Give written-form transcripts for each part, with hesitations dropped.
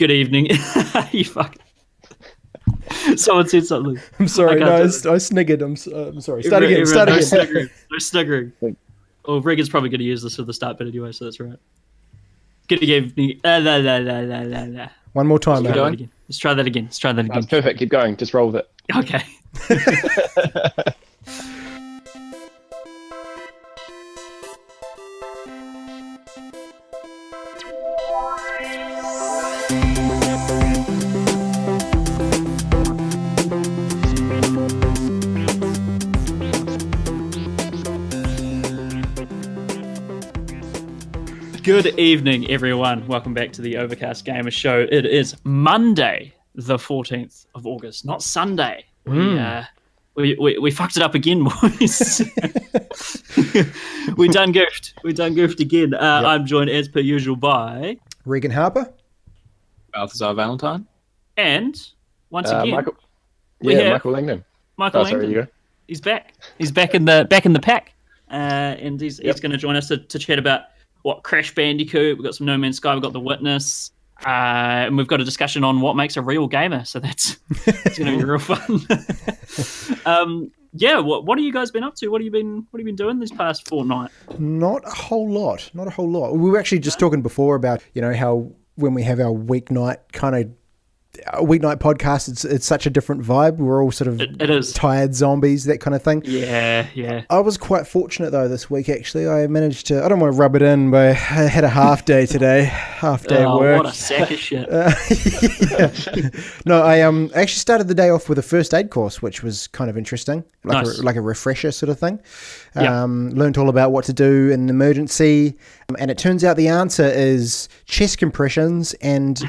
Good evening. You fuck. Someone said something. I'm sorry. No, I sniggered. I'm sorry. Start again. No sniggering. Well, Reagan's probably going to use this for the start bit anyway, so that's right. Good evening. One more time. Let's try that again. That's perfect. Keep going. Just roll with it. Okay. Good evening, everyone. Welcome back to the Overcast Gamer Show. It is Monday, the 14th of August, not Sunday. We fucked it up again, boys. We done goofed again. Yep. I'm joined as per usual by Reagan Harper, Balthazar Valentine, and once again, Michael Langdon. Michael Langdon. Sorry, you go. He's back. He's back in the pack, and he's going to join us to chat about what Crash Bandicoot. We've got some No Man's Sky. We've got The Witness, and we've got a discussion on what makes a real gamer. So it's going to be real fun. What have you guys been up to? What have you been doing this past fortnight? Not a whole lot. We were actually just talking before about how when we have our weeknight podcast, it's such a different vibe. We're all sort of it is tired zombies, that kind of thing. Yeah. I was quite fortunate though this week. Actually, I managed to. I don't want to rub it in, but I had a half day today. Half day work. What a sack of shit. No, I actually started the day off with a first aid course, which was kind of interesting, like a refresher sort of thing. Learned all about what to do in an emergency, and it turns out the answer is chest compressions and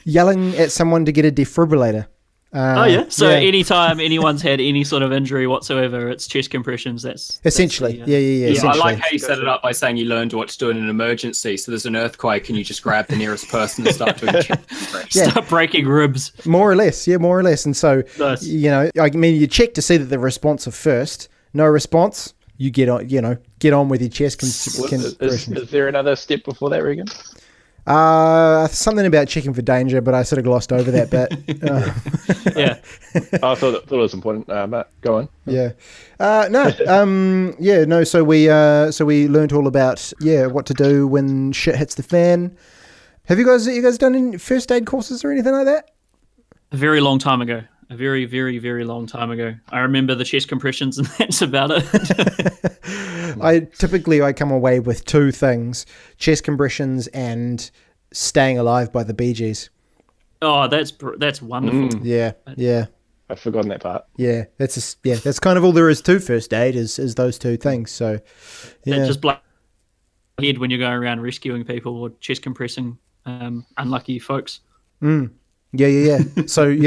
yelling at someone to get a defibrillator. Anytime anyone's had any sort of injury whatsoever, it's chest compressions. That's essentially. Yeah. Essentially. I like how you set it up by saying you learned what to do in an emergency. So there's an earthquake and you just grab the nearest person and start doing chest compressions. Start breaking ribs. More or less. And so, nice. You check to see that they're responsive first. No response, you get on with your chest compressions. Is there another step before that, Reagan? Something about checking for danger, but I sort of glossed over that bit. I thought it was important, but go on. So we learned all about what to do when shit hits the fan. Have you guys done any first aid courses or anything like that? A very long time ago. A very, very, very long time ago. I remember the chest compressions, and that's about it. I come away with two things: chest compressions and Staying Alive by the Bee Gees. Oh, that's wonderful. Yeah. I've forgotten that part. Yeah, that's kind of all there is to first aid is those two things. So that just blows my head when you're going around rescuing people or chest compressing unlucky folks. Yeah. So,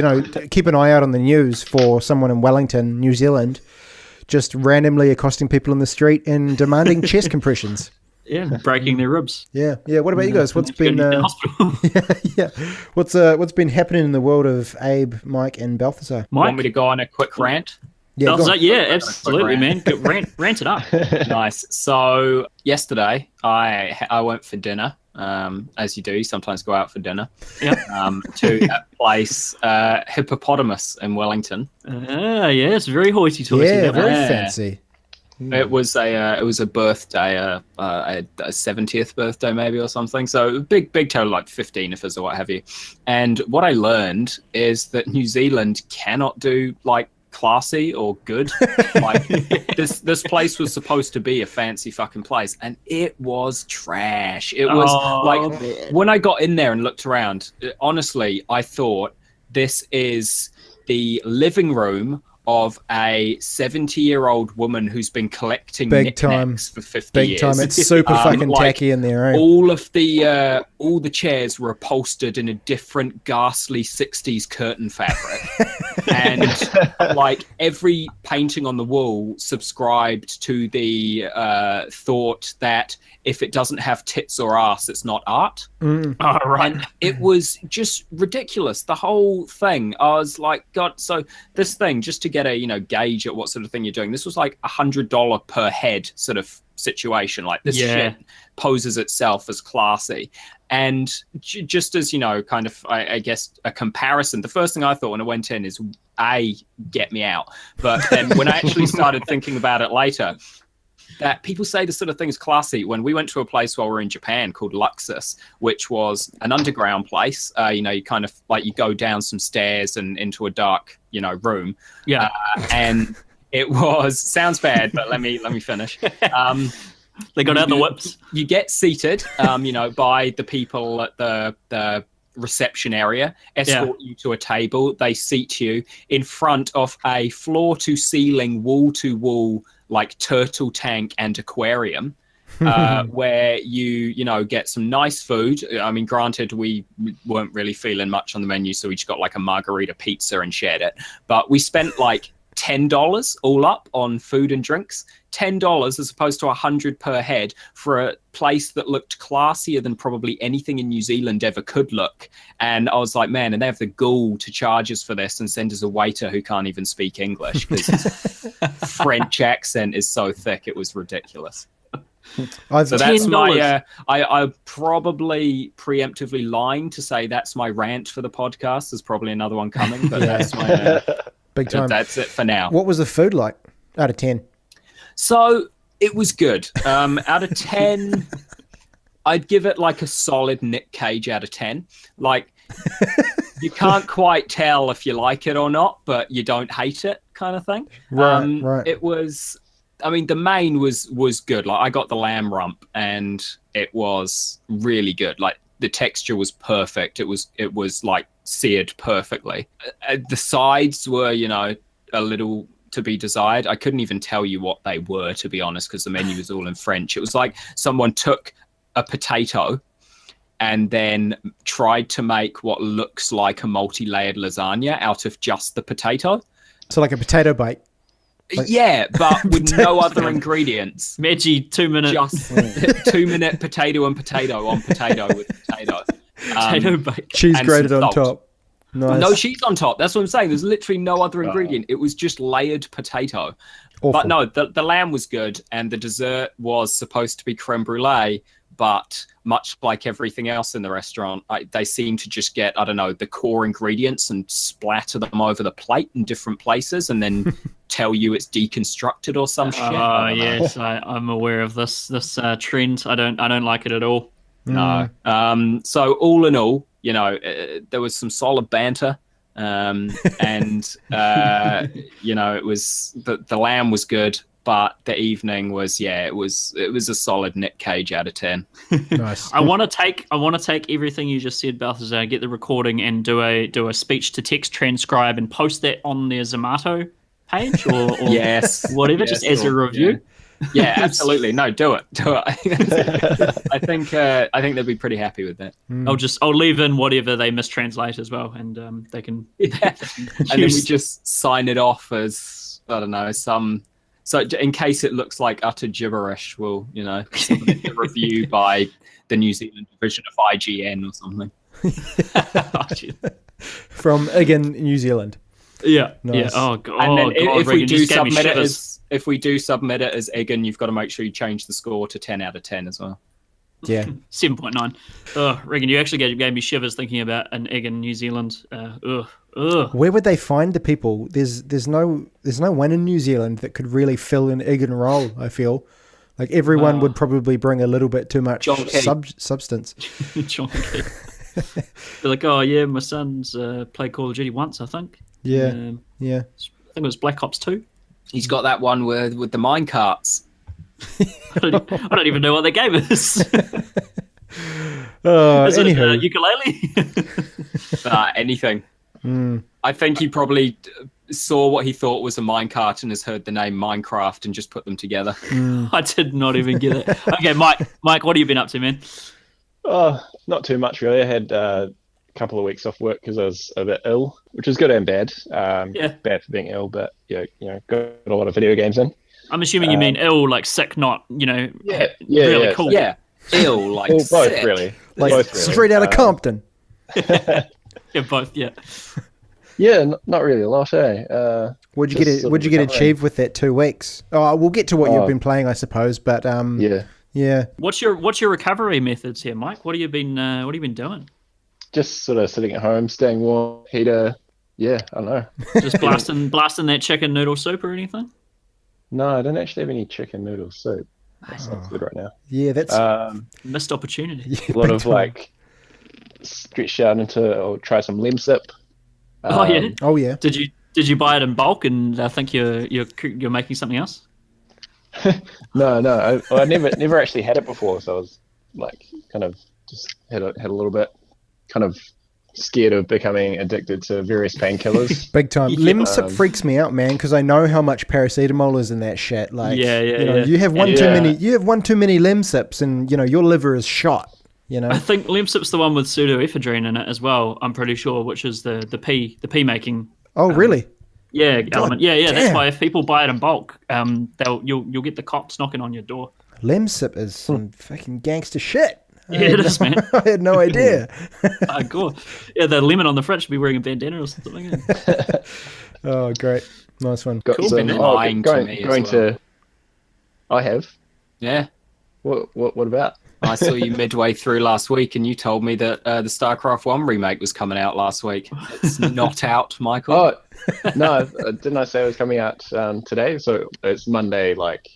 keep an eye out on the news for someone in Wellington, New Zealand, just randomly accosting people in the street and demanding chest compressions. Yeah, breaking their ribs. Yeah. What about you guys? What's been What's been happening in the world of Abe, Mike, and Balthazar? Mike? Want me to go on a quick rant? Yeah, absolutely, man. Rant it up. Nice. So yesterday, I went for dinner. As you do, you sometimes go out for dinner. Yep. To a place, Hippopotamus in Wellington. It's very hoity-toity. Yeah, very fancy. It was a birthday, a 70th birthday maybe or something. So big total, like 15 if it's or what have you. And what I learned is that New Zealand cannot do like classy or good. Like this place was supposed to be a fancy fucking place, and it was trash. It was man. When I got in there and looked around, honestly, I thought this is the living room of a 70-year-old woman who's been collecting knickknacks for 50 years. Big time. It's super fucking tacky in there, eh? All the chairs were upholstered in a different ghastly 60s curtain fabric. And like every painting on the wall subscribed to the thought that if it doesn't have tits or ass, it's not art. Oh, right. And it was just ridiculous. The whole thing. I was like, God, so this thing, just to get a, gauge at what sort of thing you're doing, this was like $100 per head sort of situation. Like this shit poses itself as classy. And just as, kind of, I guess, a comparison, the first thing I thought when I went in is, get me out. But then when I actually started thinking about it later, that people say this sort of thing is classy. When we went to a place while we were in Japan called Luxus, which was an underground place, you kind of like you go down some stairs and into a dark, room. Yeah. And it sounds bad, but let me finish. They got out the whips. You get seated, by the people at the reception area, escort you to a table. They seat you in front of a floor-to-ceiling, wall-to-wall, like turtle tank and aquarium, where you get some nice food. I mean, granted, we weren't really feeling much on the menu, so we just got like a margarita pizza and shared it. But we spent like $10 all up on food and drinks. $10 as opposed to $100 per head for a place that looked classier than probably anything in New Zealand ever could look. And I was like, man, and they have the gall to charge us for this and send us a waiter who can't even speak English because his French accent is so thick. It was ridiculous. So that's my I'm probably preemptively lying to say that's my rant for the podcast. There's probably another one coming, but that's my big time. That's it for now. What was the food like out of 10? So it was good. Out of 10, I'd give it like a solid Nick Cage out of 10. Like, you can't quite tell if you like it or not, but you don't hate it kind of thing. Right. It was, I mean, the main was good. Like, I got the lamb rump and it was really good. Like, the texture was perfect. It was like seared perfectly. The sides were, a little to be desired. I couldn't even tell you what they were, to be honest, because the menu was all in French. It was like someone took a potato and then tried to make what looks like a multi-layered lasagna out of just the potato. So like a potato bite. Yeah, but with no other ingredients. Veggie 2 minutes. Just 2 minute potato and potato on potato with potato. Potato bake. Cheese grated on top. Nice. No cheese on top. That's what I'm saying. There's literally no other ingredient. It was just layered potato. Awful. But no, the lamb was good, and the dessert was supposed to be creme brulee. But much like everything else in the restaurant, they seem to just get, I don't know, the core ingredients and splatter them over the plate in different places and then tell you it's deconstructed or some shit. Oh, yes, I'm aware of this trend. I don't like it at all. No. So all in all, there was some solid banter. And, it was, the lamb was good. But the evening was, it was a solid Nick Cage out of 10. Nice. I want to take everything you just said, Balthazar, get the recording and do a speech to text transcribe and post that on their Zomato page or yes, whatever, just as a review. Yeah, absolutely. No, do it. I think they'd be pretty happy with that. I'll leave in whatever they mistranslate as well, and they can. Yeah. And then we just sign it off as, I don't know, some. So in case it looks like utter gibberish, we'll, submit a review by the New Zealand division of IGN or something. From again, New Zealand. Yeah. Nice. Yeah. Oh god. And then if we do submit it as Egan, you've got to make sure you change the score to 10 out of 10 as well. Yeah. 7.9. Oh, Reagan, you actually gave me shivers thinking about an Egan New Zealand. Where would they find the people? There's no one in New Zealand that could really fill an Egan role. I feel like everyone would probably bring a little bit too much substance. John Key. They're like, oh yeah, my son's played Call of Duty once, I think. Yeah, yeah. I think it was Black Ops 2. He's got that one with the mine carts. I don't even know what the game is. Is anywho. it ukulele? Anything. I think he probably saw what he thought was a minecart and has heard the name Minecraft and just put them together. I did not even get it. Okay, Mike, what have you been up to, man? Oh, not too much really. I had a couple of weeks off work because I was a bit ill, which is good and bad. Bad for being ill, but got a lot of video games in. I'm assuming you mean ill, like sick, not really cool. Yeah, ill, like well, both sick. really, like both really. Straight out of Compton. Yeah, both. Yeah. Yeah, not really a lot, eh? What'd you get achieved with that 2 weeks? Oh, we'll get to what you've been playing, I suppose. But yeah. What's your recovery methods here, Mike? What have you been doing? Just sort of sitting at home, staying warm, heater. Yeah, I don't know. Just blasting that chicken noodle soup or anything? No, I don't actually have any chicken noodle soup. That's not good right now. Yeah, that's missed opportunity. A lot of like stretched out into or try some limsip. Oh yeah. Did you buy it in bulk and I think you're making something else? No. I never actually had it before, so I was like kind of just had a little bit, kind of scared of becoming addicted to various painkillers. Big time. Limsip freaks me out, man, because I know how much paracetamol is in that shit. Like, you have one too many. You have one too many Limsips, and your liver is shot. I think Limsip's the one with pseudo-Ephedrine in it as well. I'm pretty sure, which is the pee making. Oh, really? Yeah, element. Yeah. Damn. That's why if people buy it in bulk, you'll get the cops knocking on your door. Limsip is some fucking gangster shit. It is, man. I had no idea. Cool. Yeah, the lemon on the front should be wearing a bandana or something. Yeah. Oh, great. Nice one. Got cool. some, lying to me as well. I have. Yeah. What about? I saw you midway through last week, and you told me that the StarCraft 1 remake was coming out last week. It's not out, Michael. Oh, no. Didn't I say it was coming out today? So it's Monday, like...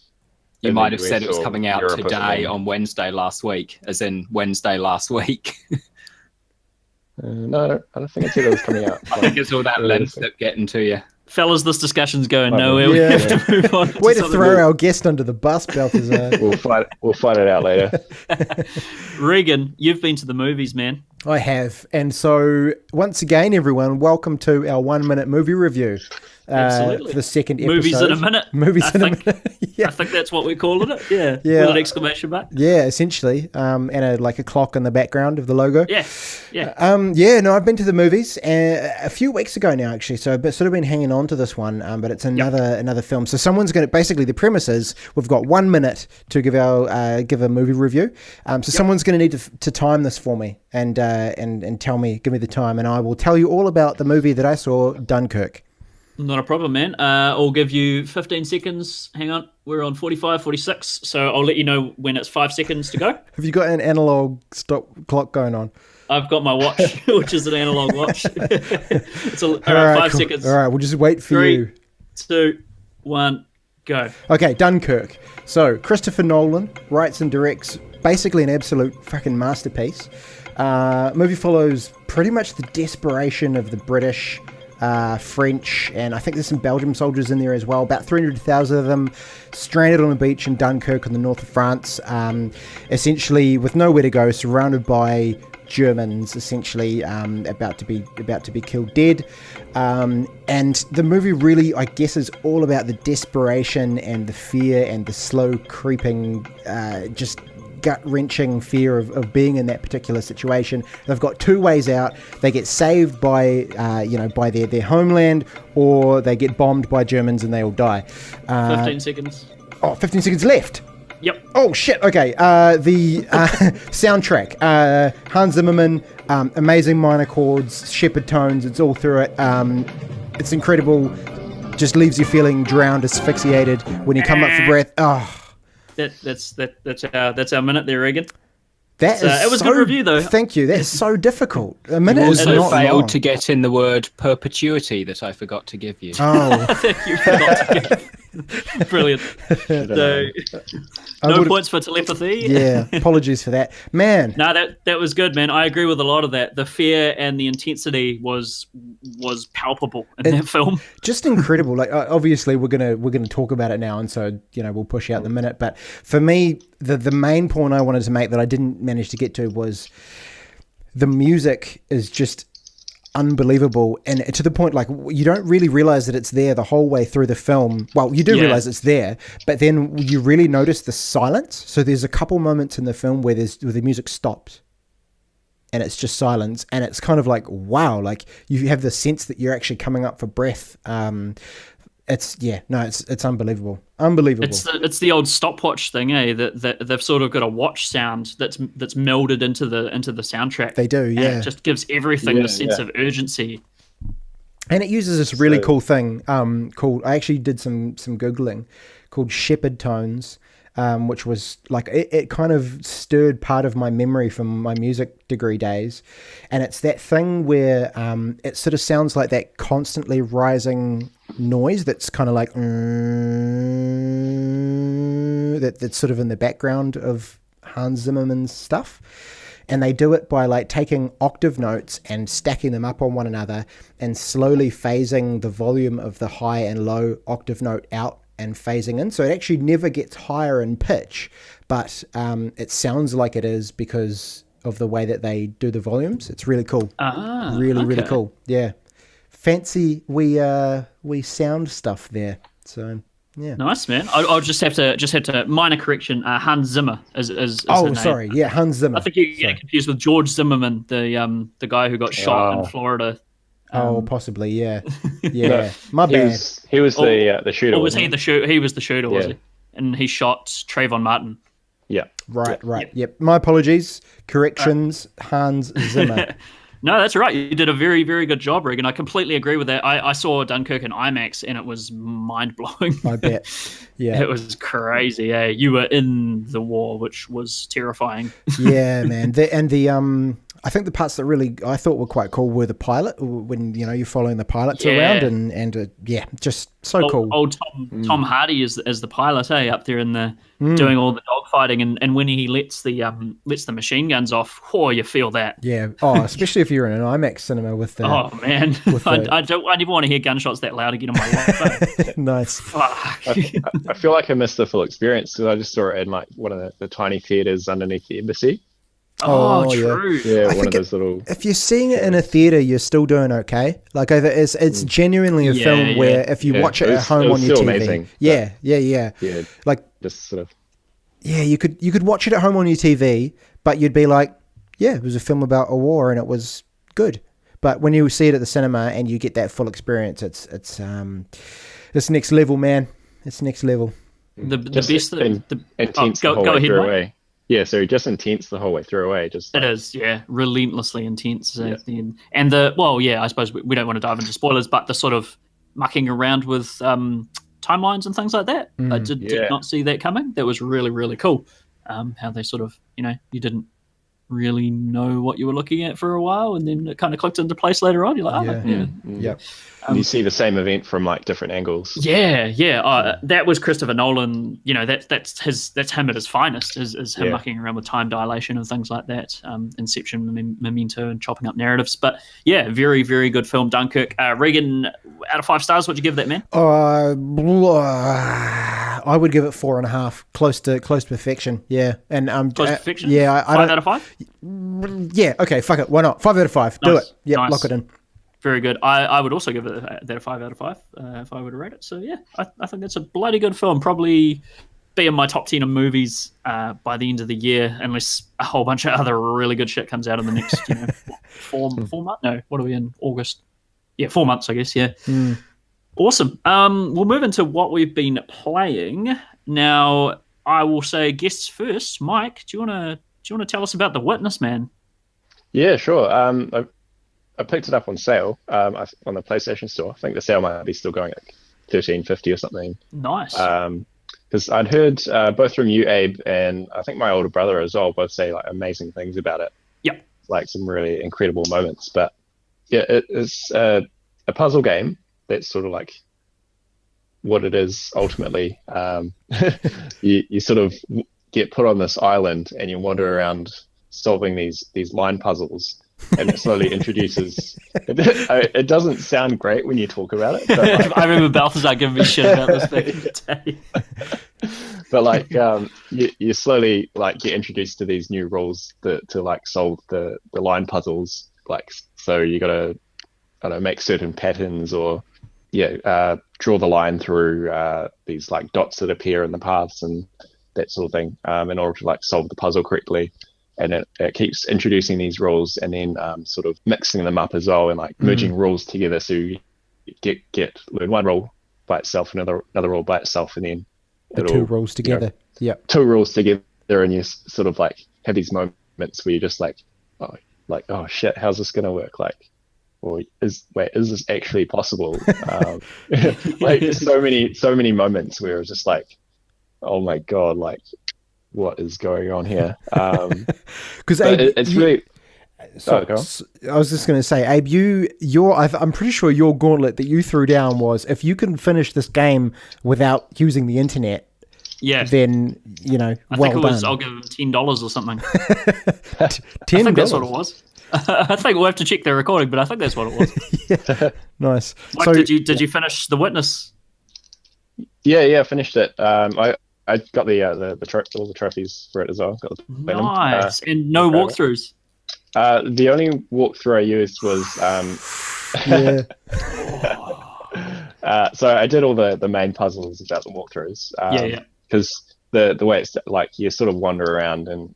You might have said it was coming out today on Wednesday last week, as in Wednesday last week. No, I don't think I said it was coming out. I think it's all that Limsip getting to you. Fellas, this discussion's going nowhere. We have to move on. Way to throw our guest under the bus, Balthazar. We'll fight it out later. Reagan, you've been to the movies, man. I have. And so, once again, everyone, welcome to our 1 minute movie review. Absolutely. For the second episode. Movies in a minute. Movies in a minute. Yeah. I think that's what we're calling it. Yeah. With an exclamation mark. Yeah, essentially. And a clock in the background of the logo. Yeah. I've been to the movies a few weeks ago now, actually. So I've sort of been hanging on to this one, but it's another film. So someone's going to, basically the premise is we've got 1 minute to give a movie review. Someone's going to need to time this for me and tell me, give me the time, and I will tell you all about the movie that I saw, Dunkirk. Not a problem, man. I'll give you 15 seconds. Hang on. We're on 45, 46. So I'll let you know when it's 5 seconds to go. Have you got an analog stop clock going on? I've got my watch, which is an analog watch. All right, 5 seconds. All right, we'll just wait for 3, you. 2, 1, go. Okay, Dunkirk. So Christopher Nolan writes and directs basically an absolute fucking masterpiece. Movie follows pretty much the desperation of the British, French, and I think there's some Belgian soldiers in there as well. About 300,000 of them stranded on a beach in Dunkirk in the north of France, essentially with nowhere to go, surrounded by Germans, essentially about to be killed dead. And the movie really, I guess, is all about the desperation and the fear and the slow creeping, just gut-wrenching fear of being in that particular situation. They've got two ways out. They get saved by their homeland, or they get bombed by Germans and they all die. 15 seconds. Oh, 15 seconds left. Yep. Oh shit. Okay. The soundtrack. Hans Zimmerman. Amazing minor chords, shepherd tones. It's all through it. It's incredible. Just leaves you feeling drowned, asphyxiated when you come up for breath. Oh. That's our minute there, Reagan. It was a good review, though. Thank you. That's so difficult. A minute you is also not failed long. to get in the word perpetuity that I forgot to give you. Oh, You forgot to give. Brilliant. So, no points for telepathy. Yeah, apologies for that, man. No, that was good, man. I agree with a lot of that. The fear and the intensity was palpable in that film. Just incredible. Like, obviously, we're gonna talk about it now, and so we'll push out the minute. But for me, the main point I wanted to make that I didn't manage to get to was the music is just unbelievable, and to the point like you don't really realize that it's there the whole way through the film. Well, you do realize it's there, but then you really notice the silence. So there's a couple moments in the film where the music stops and it's just silence, and it's kind of like, wow, like you have the sense that you're actually coming up for breath. It's unbelievable. It's the old stopwatch thing, that they've sort of got a watch sound that's melded into the soundtrack. They do, yeah. And it just gives everything the sense of urgency. And it uses this really cool thing called, I actually did some Googling, called shepherd tones, which was like, it kind of stirred part of my memory from my music degree days. And it's that thing where it sort of sounds like that constantly rising noise that's kind of like, that's sort of in the background of Hans Zimmerman's stuff. And they do it by like taking octave notes and stacking them up on one another and slowly phasing the volume of the high and low octave note out and phasing in. So it actually never gets higher in pitch, but it sounds like it is because of the way that they do the volumes. It's really cool. Really cool. Yeah. Fancy we sound stuff there. So yeah. Nice, man. I'll just have to minor correction. Hans Zimmer is oh, sorry. Yeah, Hans Zimmer. I think you get confused with George Zimmerman, the guy who got shot in Florida. Possibly. Yeah. Yeah. My bad. He was the shooter. Or was he the shooter? He was the shooter, was he? And he shot Trayvon Martin. Yeah. Right. Yep. My apologies. Corrections. Hans Zimmer. No, that's right. You did a very, very good job, Reagan. I completely agree with that. I saw Dunkirk in IMAX, and it was mind-blowing. I bet. Yeah. It was crazy, yeah. You were in the war, which was terrifying. Yeah, man. I think the parts that really I thought were quite cool were the pilot, when, you're following the pilots around, and just so cool. Old Tom Hardy is the pilot, up there in the doing all the dogfighting, and when he lets the machine guns off, you feel that. Yeah. Oh, especially if you're in an IMAX cinema with the. Oh man, I never want to hear gunshots that loud again on my life. Nice. Fuck. I feel like I missed the full experience because I just saw it in like one of the tiny theaters underneath the embassy. Oh, true. Yeah, one of those little. If you're seeing it in a theater, you're still doing okay. Like it's genuinely a film where if you watch it at home on your TV, amazing, yeah, like just sort of. Yeah, you could watch it at home on your TV, but you'd be like, yeah, it was a film about a war and it was good. But when you see it at the cinema and you get that full experience, it's next level, man. It's next level. The best thing. Intense the whole way through away. Yeah, so just intense the whole way through away. It is, relentlessly intense. At the end. And I suppose we don't want to dive into spoilers, but the sort of mucking around with timelines and things like that. I did not see that coming. That was really, really cool. How they sort of, you didn't really know what you were looking at for a while, and then it kind of clicked into place later on. You're like, you see the same event from like different angles. That was Christopher Nolan. That's him at his finest. Is him mucking around with time dilation and things like that. Inception, Memento, and chopping up narratives. But very, very good film, Dunkirk. Reagan, out of 5 stars, what'd you give that, man? I would give it 4.5, close to perfection. Yeah, and close to perfection. Yeah, 5 out of 5. Yeah, okay, fuck it. Why not? 5 out of 5. Nice. Do it. Yeah, nice. Lock it in. Very good. I would also give it that a 5 out of 5 if I were to rate it. So I think that's a bloody good film. Probably be in my top 10 of movies by the end of the year, unless a whole bunch of other really good shit comes out in the next 4 months. No, what are we in? August? Yeah, 4 months, I guess. Yeah. Awesome. We'll move into what we've been playing now. I will say guests first. Mike, do you want to tell us about The Witness, man? Yeah, sure. I picked it up on sale on the PlayStation Store. I think the sale might be still going at $13.50 or something. Nice. Because I'd heard both from you, Abe, and I think my older brother as well, both say like amazing things about it. Yep. Like some really incredible moments. But yeah, it's a puzzle game that's sort of like what it is ultimately. You sort of get put on this island and you wander around solving these line puzzles. And it slowly introduces. It doesn't sound great when you talk about it. But like, I remember Balthazar giving me shit about this back in the day. But like, you slowly like get introduced to these new rules to like solve the line puzzles. Like, so you got to make certain patterns or draw the line through these like dots that appear in the paths and that sort of thing in order to like solve the puzzle correctly. And it keeps introducing these rules and then sort of mixing them up as well and like merging rules together. So you learn one rule by itself, another rule by itself, and then the 2 rules together. Yep. 2 rules together, and you sort of like have these moments where you're just like, oh shit, how's this gonna work? Like, or is this actually possible? Like so many moments where it was just like, oh my god, like what is going on here? Because it's really. So, I was just going to say, Abe, I'm pretty sure your gauntlet that you threw down was, if you can finish this game without using the internet, then, I think it was, I'll give them $10 or something. $10? I think that's what it was. I think we'll have to check the recording, but I think that's what it was. Yeah. Nice. Mike, so, did you finish The Witness? Yeah, finished it. I got all the trophies for it as well. Nice. And no walkthroughs. The only walkthrough I used was so I did all the main puzzles about the walkthroughs. Because the way it's like, you sort of wander around, and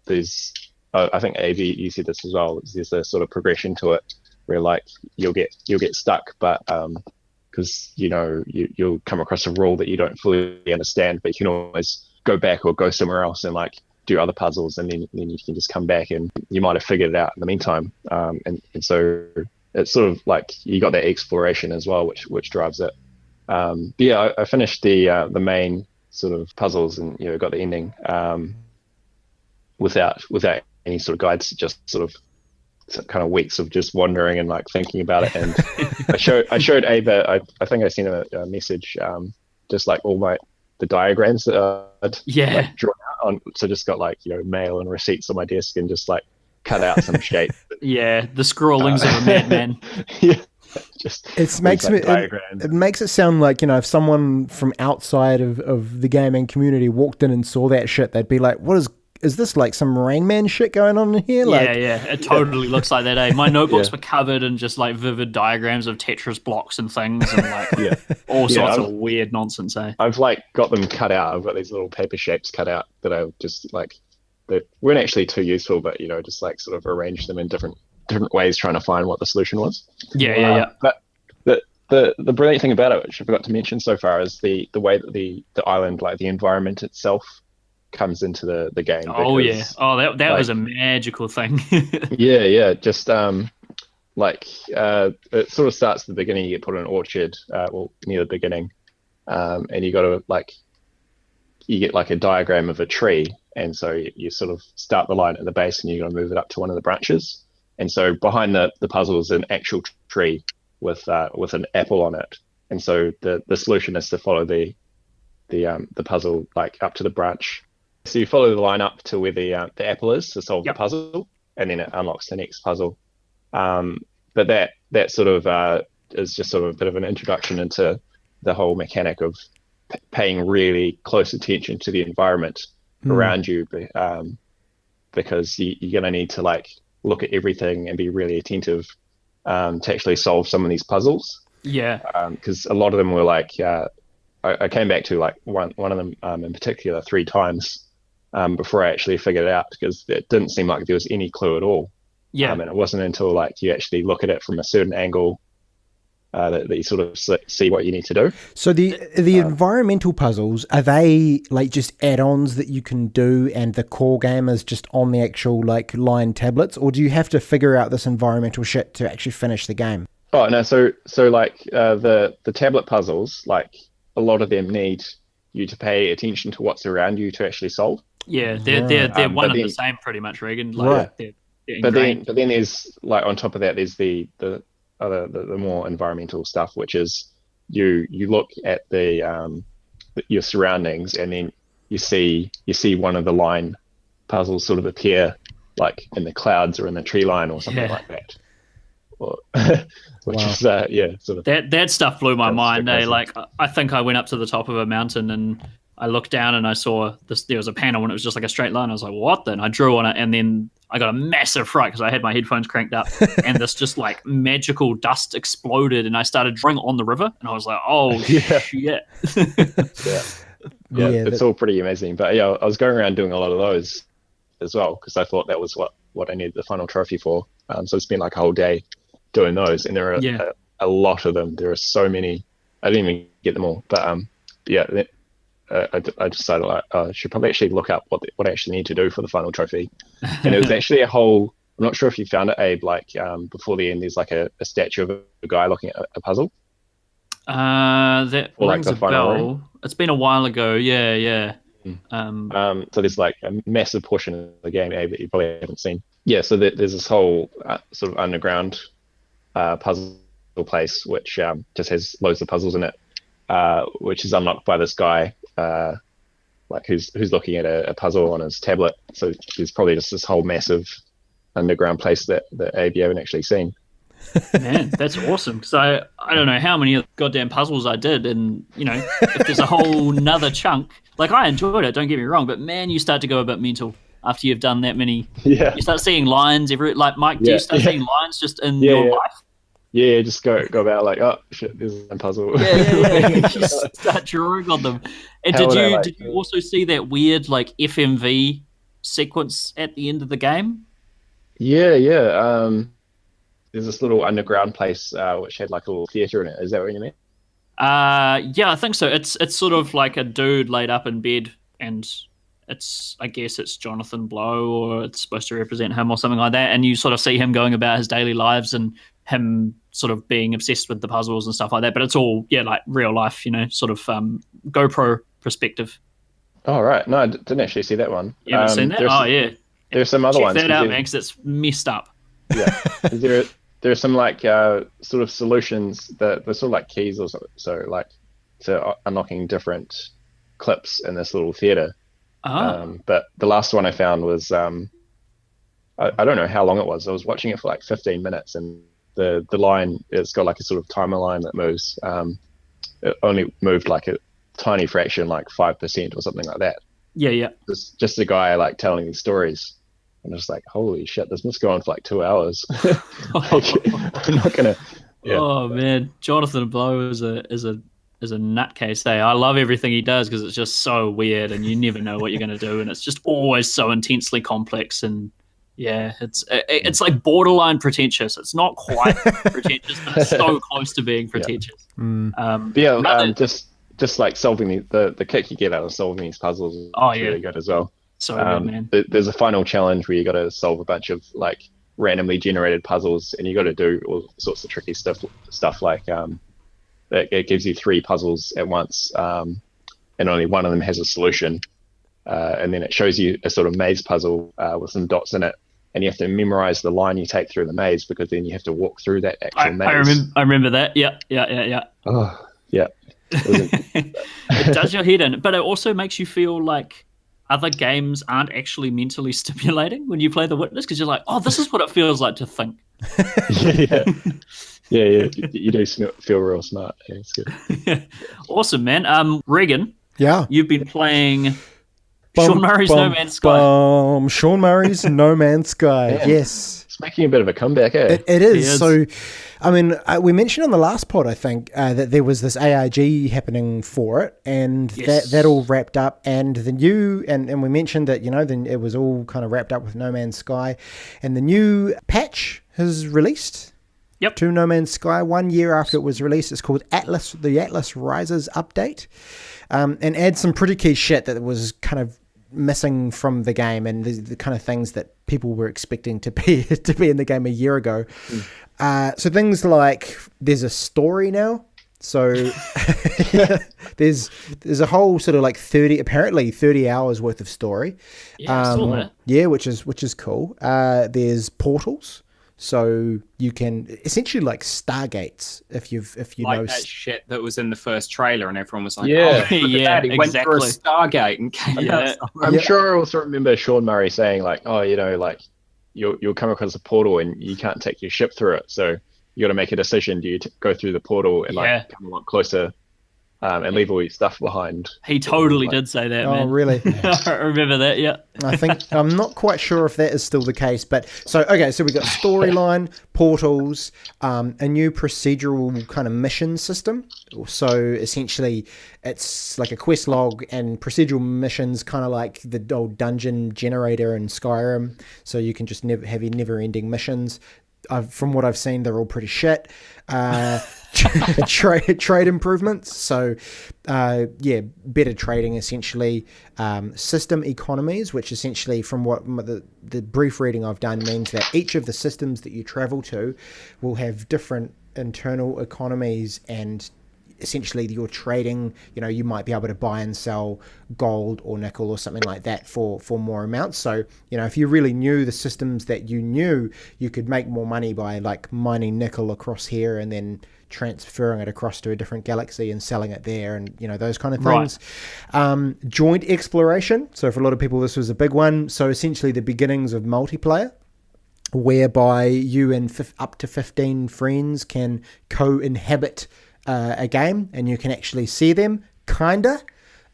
there's I think AB, you said this as well, there's a sort of progression to it where like you'll get stuck, but because you'll come across a rule that you don't fully understand, but you can always go back or go somewhere else and like do other puzzles, and then you can just come back and you might have figured it out in the meantime. And so it's sort of like you got that exploration as well, which drives it. I finished the main sort of puzzles and got the ending without any sort of guides, just sort of kind of weeks of just wandering and like thinking about it. And I showed Ava, I think I sent him a message, just like all the diagrams that I'd like drawn out on. So just got like mail and receipts on my desk and just like cut out some shape. Yeah, the scrawlings of a madman. Yeah. It makes it sound like, if someone from outside of the gaming community walked in and saw that shit, they'd be like, what is this, like some Rain Man shit going on in here? Like, yeah, it totally looks like that, eh? My notebooks were covered in just like vivid diagrams of Tetris blocks and things, and like all sorts of weird nonsense, eh? I've like got them cut out. I've got these little paper shapes cut out that I just like, that weren't actually too useful, but just like sort of arranged them in different ways, trying to find what the solution was. Yeah. But the brilliant thing about it, which I forgot to mention so far, is the way that the island, like the environment itself, comes into the game. That was a magical thing. Just it sort of starts at the beginning. You get put in an orchard, near the beginning, and you got to you get like a diagram of a tree, and so you sort of start the line at the base, and you got to move it up to one of the branches. And so behind the puzzle is an actual tree with an apple on it, and so the solution is to follow the puzzle like up to the branch. So you follow the line up to where the apple is to solve the puzzle, and then it unlocks the next puzzle. But that sort of is just sort of a bit of an introduction into the whole mechanic of paying really close attention to the environment around you, because you're going to need to like look at everything and be really attentive to actually solve some of these puzzles. Yeah. Because a lot of them were like, I came back to like one of them in particular 3 times before I actually figured it out, because it didn't seem like there was any clue at all. Yeah. And it wasn't until like you actually look at it from a certain angle that you sort of see what you need to do. So the environmental puzzles, are they like just add-ons that you can do, and the core game is just on the actual like line tablets, or do you have to figure out this environmental shit to actually finish the game? Oh no, so like the tablet puzzles, like a lot of them need you to pay attention to what's around you to actually solve. Yeah, they're one and the same pretty much, Reagan. Like, they're but then there's like on top of that, there's the more environmental stuff, which is you look at your surroundings, and then you see one of the line puzzles sort of appear like in the clouds or in the tree line or something like that. Which is sort of that stuff blew my mind. Like I think I went up to the top of a mountain and I looked down and I saw this. There was a panel and it was just like a straight line. I was like, "What?" Then I drew on it, and then I got a massive fright because I had my headphones cranked up, and this just like magical dust exploded, and I started drawing on the river, and I was like, "Oh shit!" It's all pretty amazing. But I was going around doing a lot of those as well, because I thought that was what I needed the final trophy for. So I spent like a whole day doing those, and there are a lot of them. There are so many. I didn't even get them all, but I decided I should probably actually look up what I actually need to do for the final trophy. And it was actually a whole I'm not sure if you found it, Abe. Like before the end, there's like a statue of a guy looking at a puzzle. That Or, like, rings the a final bell. room? It's been a while ago. Yeah. So there's like a massive portion of the game, Abe, that you probably haven't seen. Yeah, so there's this whole sort of underground puzzle place, which just has loads of puzzles in it, which is unlocked by this guy, like who's looking at a puzzle on his tablet. So there's probably just this whole massive underground place that Abe, you haven't actually seen. Man, that's awesome. Because I don't know how many goddamn puzzles I did, and if there's a whole nother chunk, like I enjoyed it. Don't get me wrong, but man, you start to go a bit mental after you've done that many. Yeah. You start seeing lines like Mike. Do you start seeing lines just in your life? Yeah, just go about like, oh shit, there's a puzzle. Yeah. You start drawing on them. And did you also see that weird like FMV sequence at the end of the game? Yeah. There's this little underground place which had like a little theater in it. Is that what you mean? Yeah, I think so. It's sort of like a dude laid up in bed, and I guess it's Jonathan Blow, or it's supposed to represent him or something like that. And you sort of see him going about his daily lives and him sort of being obsessed with the puzzles and stuff like that. But it's all like real life, sort of GoPro perspective. Oh right, no, I didn't actually see that one. You haven't seen that? Yeah. There's some other ones. Check that out, man, because it's messed up. Yeah. There's some like sort of solutions that they're sort of like keys or so like to unlocking different clips in this little theater. But the last one I found was I don't know how long it was. I was watching it for like 15 minutes, and the line, it's got like a sort of timer line that moves. It only moved like a tiny fraction, like 5% or something like that. Yeah. Just a guy like telling these stories. And I was like, holy shit, this must go on for like 2 hours. I'm not gonna. Yeah. Oh man, Jonathan Blow is a nutcase. I love everything he does because it's just so weird, and you never know what you're gonna do, and it's just always so intensely complex. And yeah, it's like borderline pretentious. It's not quite pretentious, but it's so close to being pretentious. Just like solving the kick you get out of solving these puzzles is really good as well. So good, man. There's a final challenge where you got to solve a bunch of like randomly generated puzzles, and you got to do all sorts of tricky stuff like it gives you 3 puzzles at once, and only one of them has a solution, and then it shows you a sort of maze puzzle with some dots in it, and you have to memorize the line you take through the maze, because then you have to walk through that actual maze. I remember that. Yeah. Oh yeah. It does your head in, but it also makes you feel like other games aren't actually mentally stimulating when you play The Witness, because you're like, oh, this is what it feels like to think. Yeah. You do feel real smart. Yeah, it's good. Awesome, man. Reagan. Yeah. You've been playing Sean Murray's No Man's Sky. Sean Murray's No Man's Sky. Man, yes. It's making a bit of a comeback, eh? It is. So, I mean, we mentioned on the last pod, I think, that there was this AIG happening for it, and that all wrapped up, and the new, and we mentioned that, then it was all kind of wrapped up with No Man's Sky, and the new patch has released. Yep. To No Man's Sky 1 year after it was released. It's called the Atlas Rises update, and adds some pretty key shit that was kind of missing from the game, and the kind of things that people were expecting to be in the game a year ago. So things like there's a story now. So there's a whole sort of like 30 hours worth of story. Yeah, which is cool. There's portals. So you can essentially like stargates if you like know that shit that was in the first trailer, and everyone was like, yeah, he went through a stargate and came out. I'm sure I also remember Sean Murray saying like, oh, like you'll come across a portal and you can't take your ship through it, so you got to make a decision. Do you go through the portal and like come a lot closer and leave all your stuff behind? He totally did say that, man. Oh, really? I remember that, yeah. I think, I'm not quite sure if that is still the case, but so we've got storyline, portals, a new procedural kind of mission system. So essentially it's like a quest log and procedural missions, kind of like the old dungeon generator in Skyrim. So you can just have your never ending missions. from what I've seen, they're all pretty shit. Trade improvements. So, better trading, essentially. System economies, which essentially, from what the brief reading I've done, means that each of the systems that you travel to will have different internal economies, and essentially you're trading, you might be able to buy and sell gold or nickel or something like that for more amounts. So, if you really knew the systems that you knew, you could make more money by like mining nickel across here and then transferring it across to a different galaxy and selling it there, and those kind of things. Right. Joint exploration. So for a lot of people, this was a big one. So essentially the beginnings of multiplayer, whereby you and up to 15 friends can co-inhabit a game, and you can actually see them, kinda.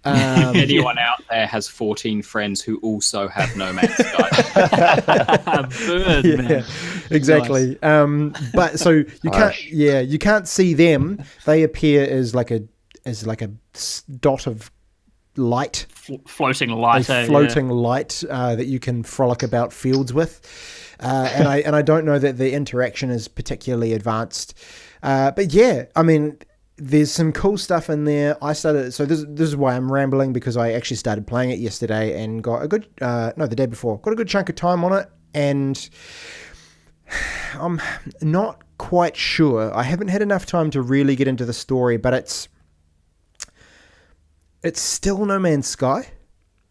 Anyone out there has 14 friends who also have No Man's Sky. Bird, man. Exactly. Nice. But so you can't see them. They appear as like a dot of light, floating light, light that you can frolic about fields with. And I don't know that the interaction is particularly advanced. But yeah, I mean, there's some cool stuff in there. So this is why I'm rambling, because I actually started playing it yesterday and got a good, the day before, got a good chunk of time on it. And I'm not quite sure. I haven't had enough time to really get into the story, but it's still No Man's Sky.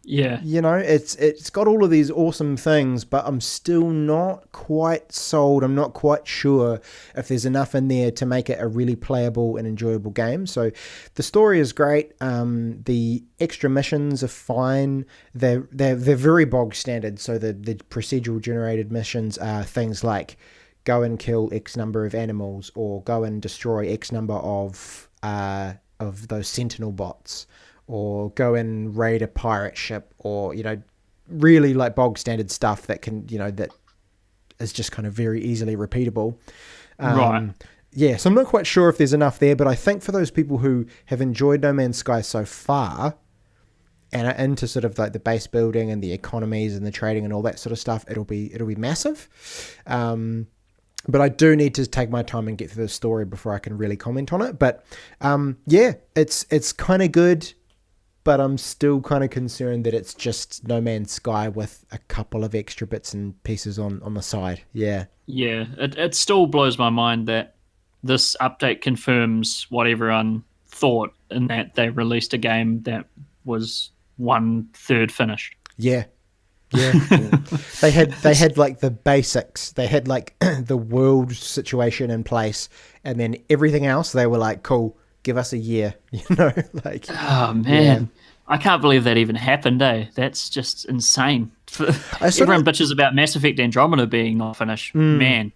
Yeah. It's got all of these awesome things, but I'm still not quite sold. I'm not quite sure if there's enough in there to make it a really playable and enjoyable game. So the story is great. The extra missions are fine. They're very bog standard. So the procedural generated missions are things like go and kill X number of animals, or go and destroy X number of those Sentinel bots, or go and raid a pirate ship, or, really like bog standard stuff that can, that is just kind of very easily repeatable. Right. Yeah, so I'm not quite sure if there's enough there, but I think for those people who have enjoyed No Man's Sky so far and are into sort of like the base building and the economies and the trading and all that sort of stuff, it'll be massive. But I do need to take my time and get through the story before I can really comment on it. But it's kind of good. But I'm still kind of concerned that it's just No Man's Sky with a couple of extra bits and pieces on the side. Yeah. Yeah. It still blows my mind that this update confirms what everyone thought, in that they released a game that was 1/3 finished. Yeah. Yeah. They had like the basics. They had like the world situation in place, and then everything else they were like, cool, give us a year, like. Oh man, yeah. I can't believe that even happened, eh? That's just insane. Everyone bitches about Mass Effect Andromeda being not finished. Man.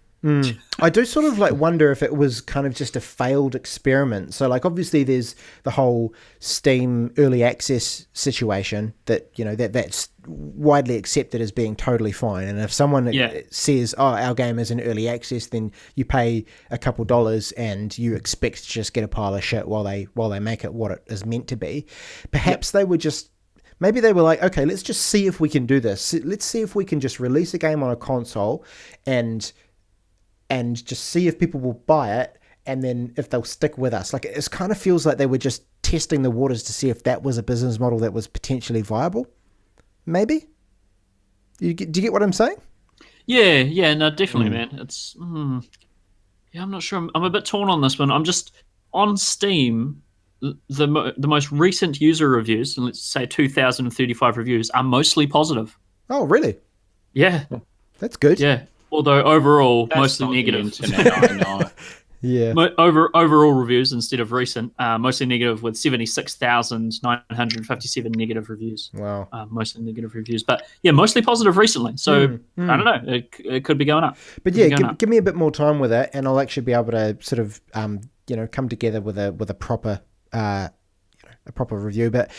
I do sort of like wonder if it was kind of just a failed experiment. So like obviously there's the whole Steam early access situation that, that's widely accepted as being totally fine. And if someone says, oh, our game is in early access, then you pay a couple $, and you expect to just get a pile of shit while they make it what it is meant to be. Perhaps they were just, maybe they were like, okay, let's just see if we can do this. Let's see if we can just release a game on a console and just see if people will buy it, and then if they'll stick with us. Like, it kind of feels like they were just testing the waters to see if that was a business model that was potentially viable. Maybe? Do you get what I'm saying? Yeah, no, definitely, man. It's I'm not sure. I'm a bit torn on this one. I'm just on Steam. The most recent user reviews, and let's say 2,035 reviews, are mostly positive. Oh, really? Yeah, that's good. Yeah. Although overall, that's mostly negative. I know. Yeah. Overall reviews instead of recent, mostly negative, with 76,957 negative reviews. Wow. Mostly negative reviews, but yeah, mostly positive recently. So I don't know. It could be going up. But yeah, give me a bit more time with it, and I'll actually be able to sort of come together with a proper review. But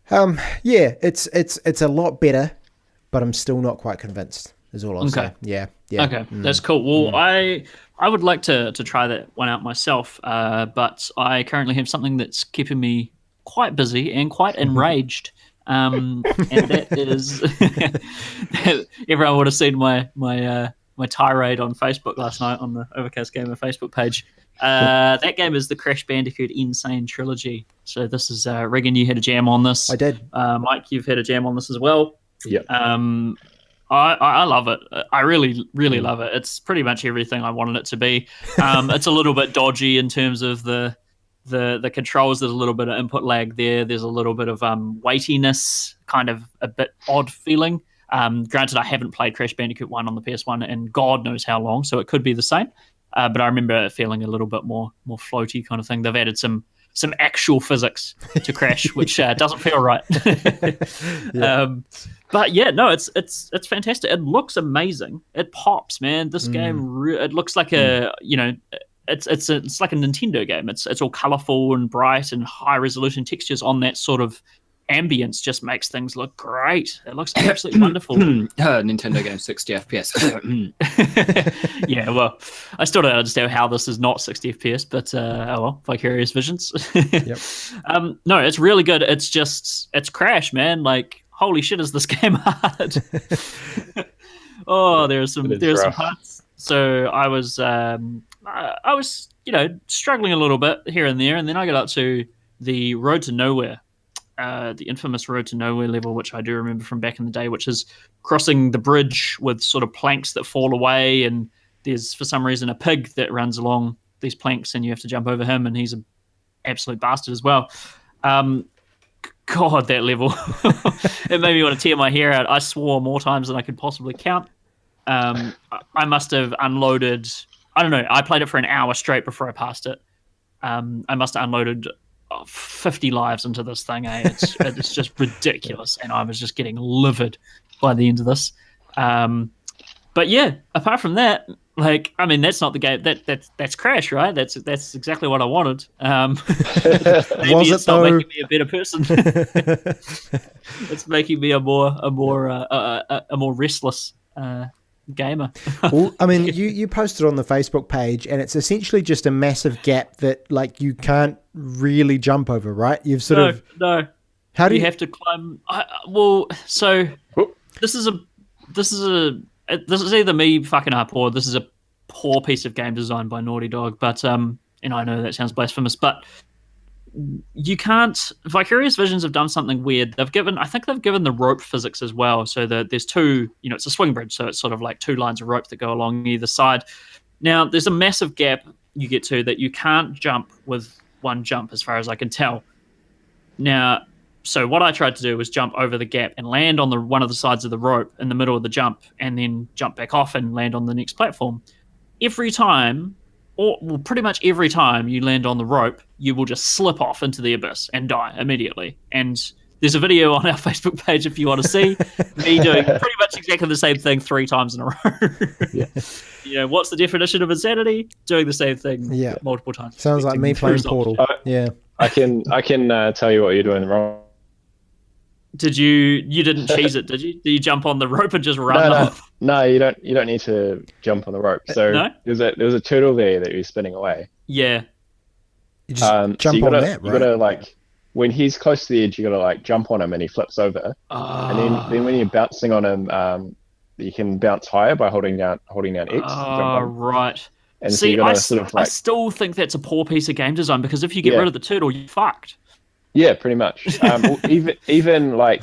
it's a lot better, but I'm still not quite convinced. Is all I'll say. Yeah. Okay, that's cool. Well, I would like to try that one out myself, but I currently have something that's keeping me quite busy and quite enraged, and that is everyone would have seen my tirade on Facebook last night on the Overcast Gamer Facebook page. That game is the Crash Bandicoot Insane Trilogy. So this is Reagan. You had a jam on this. I did. Mike, you've had a jam on this as well. Yep. I love it. I really, really love it. It's pretty much everything I wanted it to be. It's a little bit dodgy in terms of the controls. There's a little bit of input lag there. There's a little bit of weightiness, kind of a bit odd feeling. Granted, I haven't played Crash Bandicoot 1 on the PS1 in God knows how long, so it could be the same. But I remember it feeling a little bit more floaty kind of thing. They've added some actual physics to Crash, which doesn't feel right. Yeah. But yeah, no, it's fantastic. It looks amazing. It pops, man. This game, it looks like it's like a Nintendo game. It's all colorful and bright and high resolution textures on that sort of ambience just makes things look great. It looks absolutely wonderful. Nintendo game 60 FPS. Yeah, well, I still don't understand how this is not 60 FPS, but oh well, vicarious visions. Yep. No, it's really good. It's Crash, man. Like, holy shit, is this game hard? Oh, there's some parts. So I was struggling a little bit here and there, and then I got up to the Road to Nowhere. The infamous Road to Nowhere level, which I do remember from back in the day, which is crossing the bridge with sort of planks that fall away, and there's for some reason a pig that runs along these planks and you have to jump over him, and he's an absolute bastard as well. God, that level. It made me want to tear my hair out. I swore more times than I could possibly count. I must have unloaded, I don't know, I played it for an hour straight before I passed it. I must have unloaded 50 lives into this thing. It's just ridiculous, and I was just getting livid by the end of this. But yeah, apart from that, like, I mean, that's not the game. That's Crash, right? That's exactly what I wanted. Maybe Was it's it, not though? making me a better person. It's making me a more restless gamer. Well, I mean, you posted on the Facebook page, and it's essentially just a massive gap that, like, you can't really jump over, right? You've sort of no. How do you have to climb? So this is either me fucking up or this is a poor piece of game design by Naughty Dog. But and I know that sounds blasphemous, but you can't. Vicarious Visions have done something weird. I think they've given the rope physics as well, so that there's two. It's a swing bridge, so it's sort of like two lines of rope that go along either side. Now there's a massive gap you get to that you can't jump with one jump, as far as I can tell. Now, so what I tried to do was jump over the gap and land on one of the sides of the rope in the middle of the jump, and then jump back off and land on the next platform. Every time, pretty much every time you land on the rope, you will just slip off into the abyss and die immediately. And there's a video on our Facebook page if you want to see me doing pretty much exactly the same thing 3 times in a row. Yeah. What's the definition of insanity? Doing the same thing multiple times. Sounds like me playing Portal. Yeah. I can tell you what you're doing wrong. Did you didn't cheese it, did you? Did you jump on the rope and just run off? No, you don't need to jump on the rope. So No? there was a turtle there that you're spinning away. Yeah. You just jump on that, right? You gotta, like, when he's close to the edge, you gotta, like, jump on him and he flips over. And then when you're bouncing on him, you can bounce higher by holding down X. Oh, right. And See, so you gotta sort of, like, I still think that's a poor piece of game design, because if you get rid of the turtle, you're fucked. Yeah, pretty much. Even like,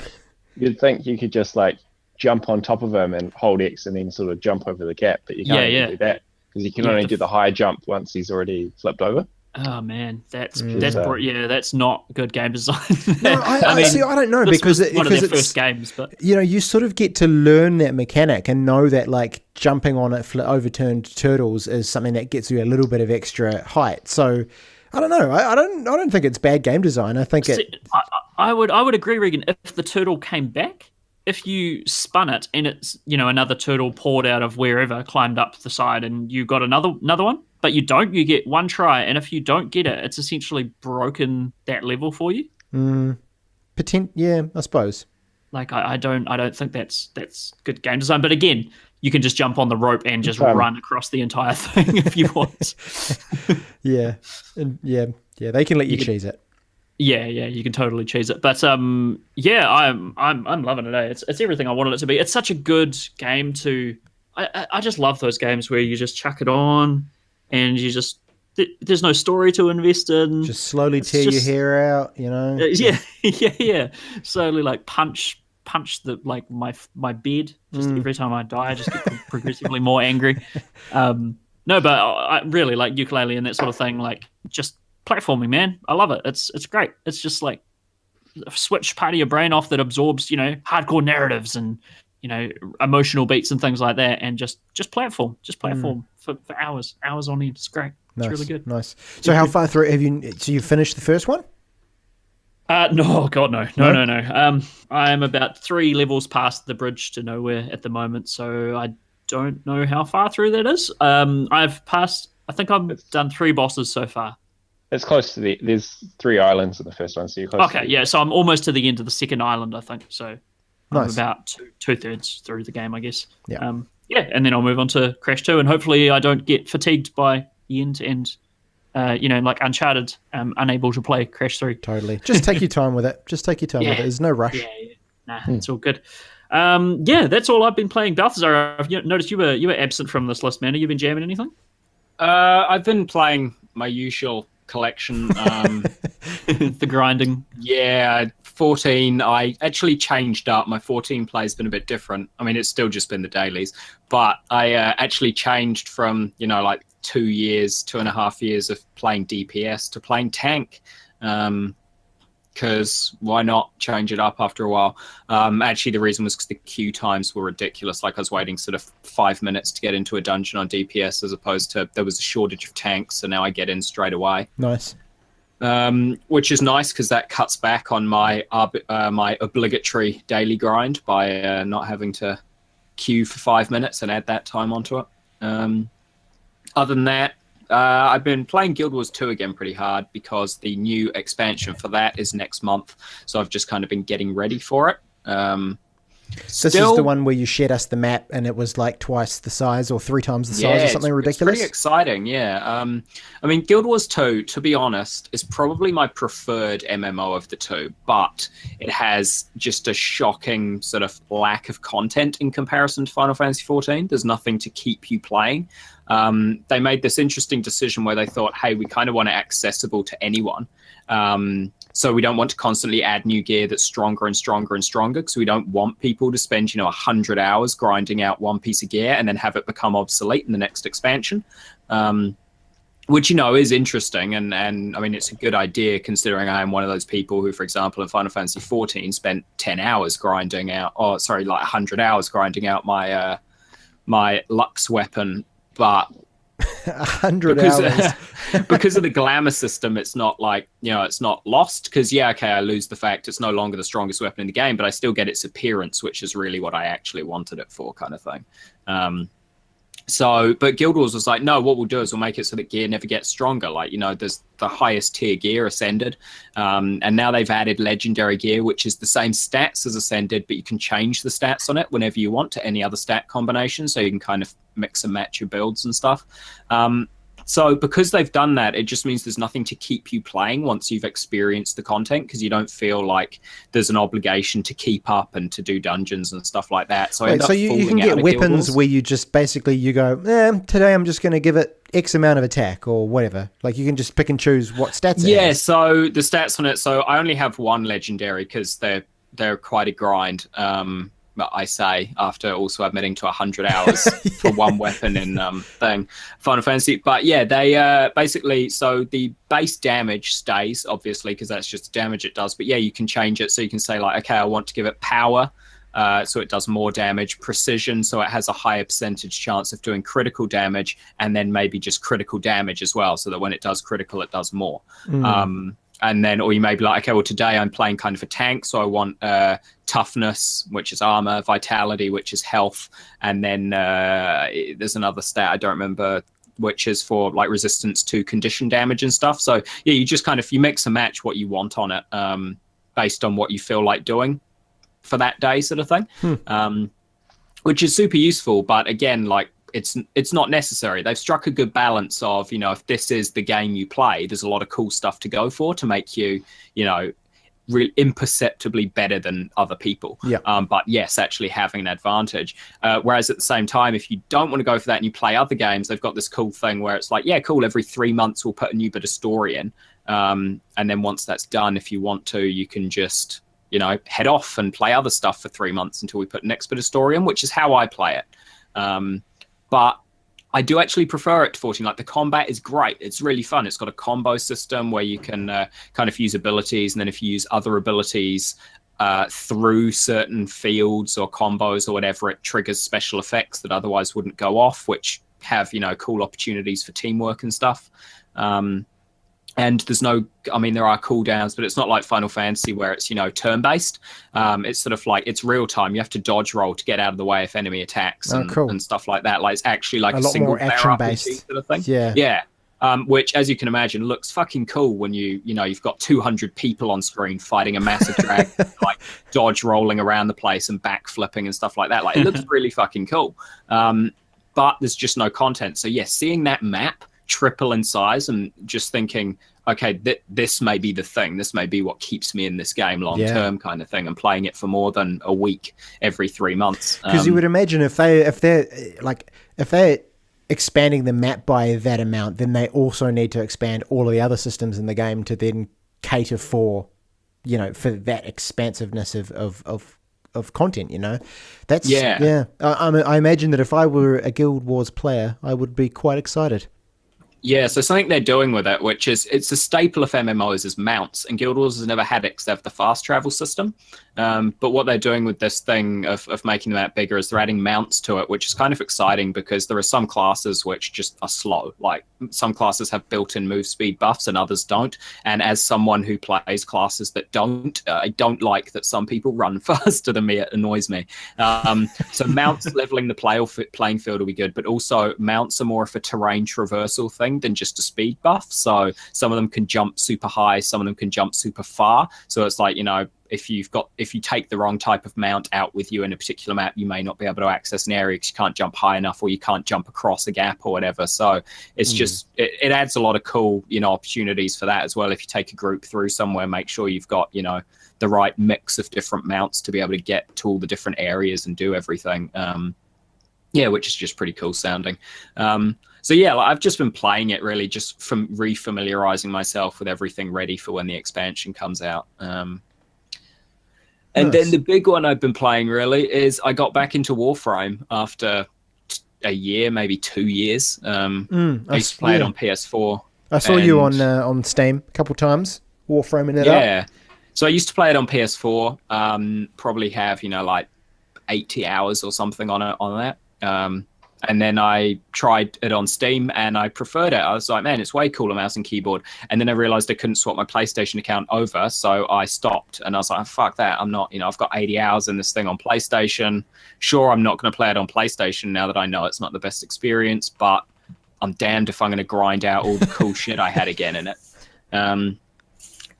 you'd think you could just, like, jump on top of him and hold X and then sort of jump over the gap, but you can't do that because you can only do the high jump once he's already flipped over. Oh man, that's not good game design. No, I don't know, because one of their first games, but you sort of get to learn that mechanic and know that, like, jumping on overturned turtles is something that gets you a little bit of extra height. So I don't know. I don't think it's bad game design. I think I would agree, Reagan. If the turtle came back, if you spun it and it's another turtle poured out of wherever, climbed up the side, and you got another one, but you don't, you get one try, and if you don't get it, it's essentially broken that level for you. Yeah, I suppose. Like I don't think that's good game design. But again, you can just jump on the rope and just run across the entire thing if you want. Yeah, they can let you cheese it. Yeah, you can totally cheese it. But I'm loving it. It's everything I wanted it to be. It's such a good game to. I just love those games where you just chuck it on and you just there's no story to invest in. Just slowly tear your hair out, you know. Yeah. Slowly like punch the like my bed. Just every time I die, I just get progressively more angry. No, but I really like ukulele and that sort of thing. Like just platforming, man. I love it. It's great. It's just like a switch part of your brain off that absorbs, hardcore narratives and emotional beats and things like that, and just platform for hours on end. It's great. It's really good. Nice. So how far through have you? So you finished the first one? No, God, no. I am about 3 levels past the bridge to nowhere at the moment, so I don't know how far through that is. I've done 3 bosses so far. It's close to there's 3 islands in the first one, so you're close. Okay, yeah, so I'm almost to the end of the second island, I think. So nice. I'm about two-thirds through the game, I guess. Yeah. And then I'll move on to Crash 2, and hopefully I don't get fatigued by the end and like Uncharted, unable to play Crash 3. Totally. Just take your time with it. With it. There's no rush. Yeah. Nah, it's all good. That's all I've been playing. Balthazar, I've noticed you were absent from this list, man. Have you been jamming anything? I've been playing my usual collection. The grinding. Yeah, 14. I actually changed up. My 14 play's been a bit different. I mean, it's still just been the dailies, but I actually changed from, like 2.5 years of playing DPS to playing tank. Because why not change it up after a while? Actually, the reason was because the queue times were ridiculous. Like I was waiting sort of 5 minutes to get into a dungeon on DPS as opposed to there was a shortage of tanks, so now I get in straight away. Nice. Which is nice because that cuts back on my obligatory daily grind by not having to queue for 5 minutes and add that time onto it. Other than that, I've been playing Guild Wars 2 again pretty hard because the new expansion for that is next month. So I've just kind of been getting ready for it. This is the one where you shared us the map and it was like twice the size or 3 times the size or something ridiculous. It's pretty exciting, yeah. I mean, Guild Wars 2, to be honest, is probably my preferred MMO of the 2, but it has just a shocking sort of lack of content in comparison to Final Fantasy XIV. There's nothing to keep you playing. They made this interesting decision where they thought, hey, we kind of want it accessible to anyone. So we don't want to constantly add new gear that's stronger and stronger and stronger because we don't want people to spend, 100 hours grinding out one piece of gear and then have it become obsolete in the next expansion, which, is interesting. And I mean, it's a good idea considering I am one of those people who, for example, in Final Fantasy XIV spent 10 hours grinding out, 100 hours grinding out my Lux weapon. But 100 hours because of the glamour system, it's not like it's not lost because I lose the fact it's no longer the strongest weapon in the game, but I still get its appearance, which is really what I actually wanted it for, kind of thing. But Guild Wars was like, no, what we'll do is we'll make it so that gear never gets stronger. Like, there's the highest tier gear, Ascended. And now they've added Legendary gear, which is the same stats as Ascended, but you can change the stats on it whenever you want to any other stat combination. So you can kind of mix and match your builds and stuff. So because they've done that, it just means there's nothing to keep you playing once you've experienced the content because you don't feel like there's an obligation to keep up and to do dungeons and stuff like that. So, so you can get weapons where you just basically you go, today I'm just going to give it X amount of attack or whatever. Like you can just pick and choose what stats it has. So the stats on it, so I only have one legendary because they're quite a grind. I say after also admitting to 100 hours for one weapon in Final Fantasy. But they basically, so the base damage stays obviously because that's just the damage it does. But you can change it so you can say like, okay, I want to give it power. So it does more damage, precision, so it has a higher percentage chance of doing critical damage, and then maybe just critical damage as well, so that when it does critical, it does more. And then, or you may be like, okay, well, today I'm playing kind of a tank, so I want toughness, which is armor, vitality, which is health, and then there's another stat, I don't remember, which is for like resistance to condition damage and stuff. So you just kind of, you mix and match what you want on it based on what you feel like doing for that day sort of thing, which is super useful. But again, like, it's not necessary. They've struck a good balance of, if this is the game you play, there's a lot of cool stuff to go for to make you, imperceptibly better than other people. But yes, actually having an advantage. Whereas at the same time, if you don't want to go for that and you play other games, they've got this cool thing where it's like, yeah, cool, every 3 months we'll put a new bit of story in. And then once that's done, if you want to, you can just, head off and play other stuff for 3 months until we put next bit of story in, which is how I play it. But I do actually prefer it to 14. Like, the combat is great. It's really fun. It's got a combo system where you can kind of use abilities, and then if you use other abilities through certain fields or combos or whatever, it triggers special effects that otherwise wouldn't go off, which have, cool opportunities for teamwork and stuff. And there are cooldowns, but it's not like Final Fantasy where it's, turn-based. It's sort of like, it's real time. You have to dodge roll to get out of the way if enemy attacks and stuff like that. Like, it's actually like a single player RPG sort of thing. Yeah. Which, as you can imagine, looks fucking cool when you've got 200 people on screen fighting a massive dragon, like dodge rolling around the place and backflipping and stuff like that. Like, it looks really fucking cool. But there's just no content. So yes, seeing that map triple in size and just thinking, okay, this may be the thing. This may be what keeps me in this game long term, kind of thing, and playing it for more than a week every 3 months. Because you would imagine if they're expanding the map by that amount, then they also need to expand all of the other systems in the game to then cater for, for that expansiveness of content. That's I imagine that if I were a Guild Wars player, I would be quite excited. Yeah, so something they're doing with it, which is, it's a staple of MMOs, is mounts, and Guild Wars has never had it because they have the fast travel system. But what they're doing with this thing of making the map bigger is they're adding mounts to it, which is kind of exciting because there are some classes which just are slow. Like, some classes have built-in move speed buffs and others don't. And as someone who plays classes that don't, I don't like that some people run faster than me. It annoys me. So mounts leveling the playing field will be good, but also mounts are more of a terrain traversal thing than just a speed buff. So some of them can jump super high, some of them can jump super far. So it's like, if you take the wrong type of mount out with you in a particular map, you may not be able to access an area because you can't jump high enough, or you can't jump across a gap or whatever. So it's just, it adds a lot of cool, opportunities for that as well. If you take a group through somewhere, make sure you've got, the right mix of different mounts to be able to get to all the different areas and do everything. Which is just pretty cool sounding. So yeah, I've just been playing it really just from refamiliarizing myself with everything ready for when the expansion comes out. And then the big one I've been playing really is I got back into Warframe after a year, maybe 2 years. I used to play it on PS4. I saw you on Steam a couple times, Warframing it up. Yeah. So I used to play it on PS4, probably have, like 80 hours or something on that. And then I tried it on Steam and I preferred it. I was like, man, it's way cooler mouse and keyboard. And then I realized I couldn't swap my PlayStation account over. So I stopped and I was like, fuck that. I'm not, I've got 80 hours in this thing on PlayStation. Sure, I'm not going to play it on PlayStation now that I know it's not the best experience, but I'm damned if I'm going to grind out all the cool shit I had again in it.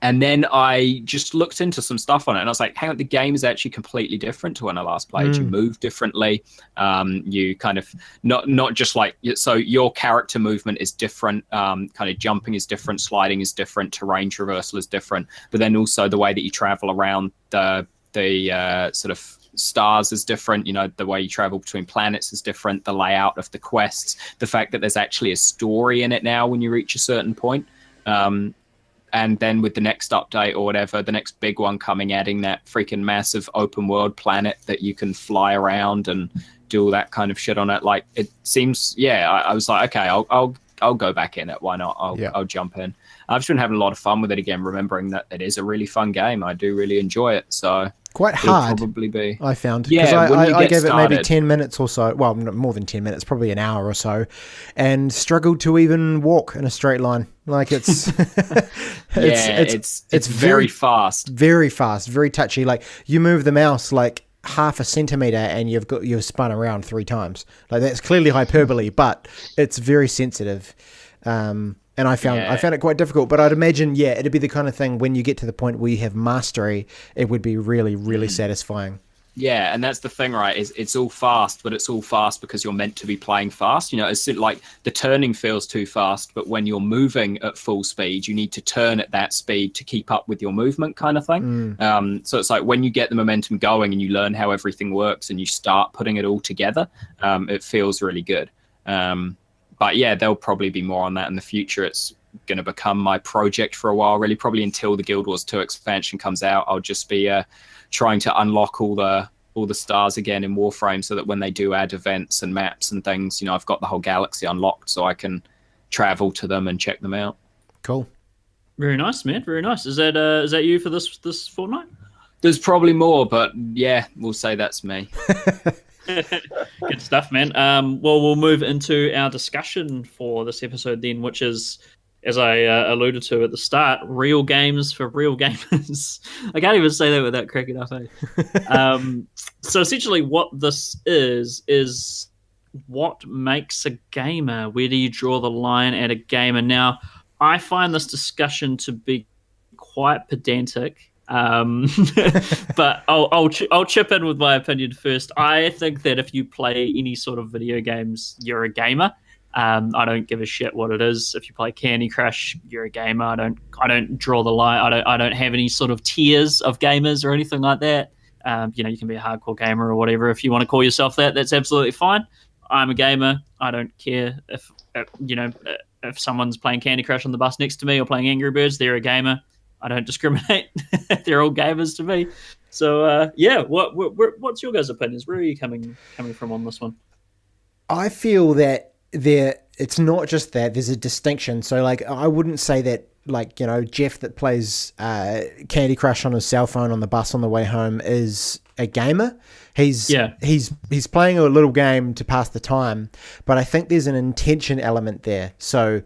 And then I just looked into some stuff on it and I was like, hang on, the game is actually completely different to when I last played. You move differently. You kind of, not just like, so your character movement is different. Kind of jumping is different. Sliding is different. Terrain traversal is different. But then also the way that you travel around the sort of stars is different. The way you travel between planets is different. The layout of the quests, the fact that there's actually a story in it now when you reach a certain point. And then with the next update or whatever, the next big one coming, adding that freaking massive open world planet that you can fly around and do all that kind of shit on it. Like, it seems, I was like, okay, I'll go back in it. Why not? I'll jump in. I've just been having a lot of fun with it again, remembering that it is a really fun game. I do really enjoy it. So quite hard, probably be. I found. Yeah, I gave it maybe 10 minutes or so. Well, more than 10 minutes, probably an hour or so, and struggled to even walk in a straight line. Like, it's it's very fast, very touchy. Like, you move the mouse like half a centimeter and you've spun around 3 times. Like, that's clearly hyperbole, but it's very sensitive. And I found it quite difficult, but I'd imagine, it'd be the kind of thing when you get to the point where you have mastery, it would be really, really satisfying. Yeah, and that's the thing, right? Is it's all fast, but it's all fast because you're meant to be playing fast. It's like the turning feels too fast, but when you're moving at full speed, you need to turn at that speed to keep up with your movement, kind of thing. So it's like when you get the momentum going and you learn how everything works and you start putting it all together, it feels really good. But yeah, there'll probably be more on that in the future. It's going to become my project for a while, really, probably until the Guild Wars 2 expansion comes out. I'll just be trying to unlock all the stars again in Warframe, so that when they do add events and maps and things, I've got the whole galaxy unlocked, so I can travel to them and check them out. Cool. Very nice, man. Very nice. Is that you for this fortnight? There's probably more, but yeah, we'll say that's me. Good stuff, man. Well, we'll move into our discussion for this episode then, which is, as I alluded to at the start, real games for real gamers. I can't even say that without cracking up, eh? So essentially what this is what makes a gamer? Where do you draw the line at a gamer? Now, I find this discussion to be quite pedantic, but I'll chip in with my opinion first. I think that if you play any sort of video games, you're a gamer. I don't give a shit what it is. If you play Candy Crush, you're a gamer. I don't draw the line. I don't have any sort of tiers of gamers or anything like that. You can be a hardcore gamer or whatever. If you want to call yourself that, that's absolutely fine. I'm a gamer. I don't care if someone's playing Candy Crush on the bus next to me or playing Angry Birds, they're a gamer. I don't discriminate. They're all gamers to me. So what's your guys' opinions? Where are you coming from on this one? I feel that it's not just that, there's a distinction. So like, I wouldn't say that, like, Jeff that plays Candy Crush on his cell phone on the bus on the way home is a gamer. He's playing a little game to pass the time, but I think there's an intention element there. So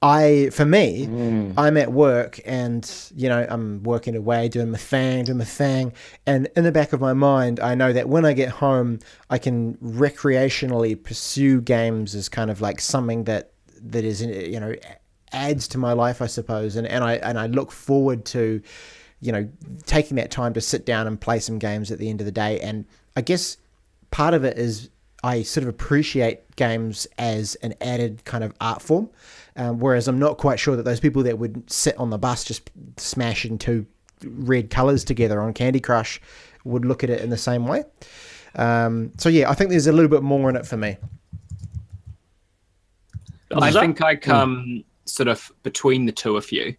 I'm at work and, I'm working away, doing my thing. And in the back of my mind, I know that when I get home, I can recreationally pursue games as kind of like something that is, adds to my life, I suppose. And I look forward to, taking that time to sit down and play some games at the end of the day. And I guess part of it is I sort of appreciate games as an added kind of art form. Whereas I'm not quite sure that those people that would sit on the bus just smashing two red colours together on Candy Crush would look at it in the same way. So yeah, I think there's a little bit more in it for me. I think I come sort of between the two of you.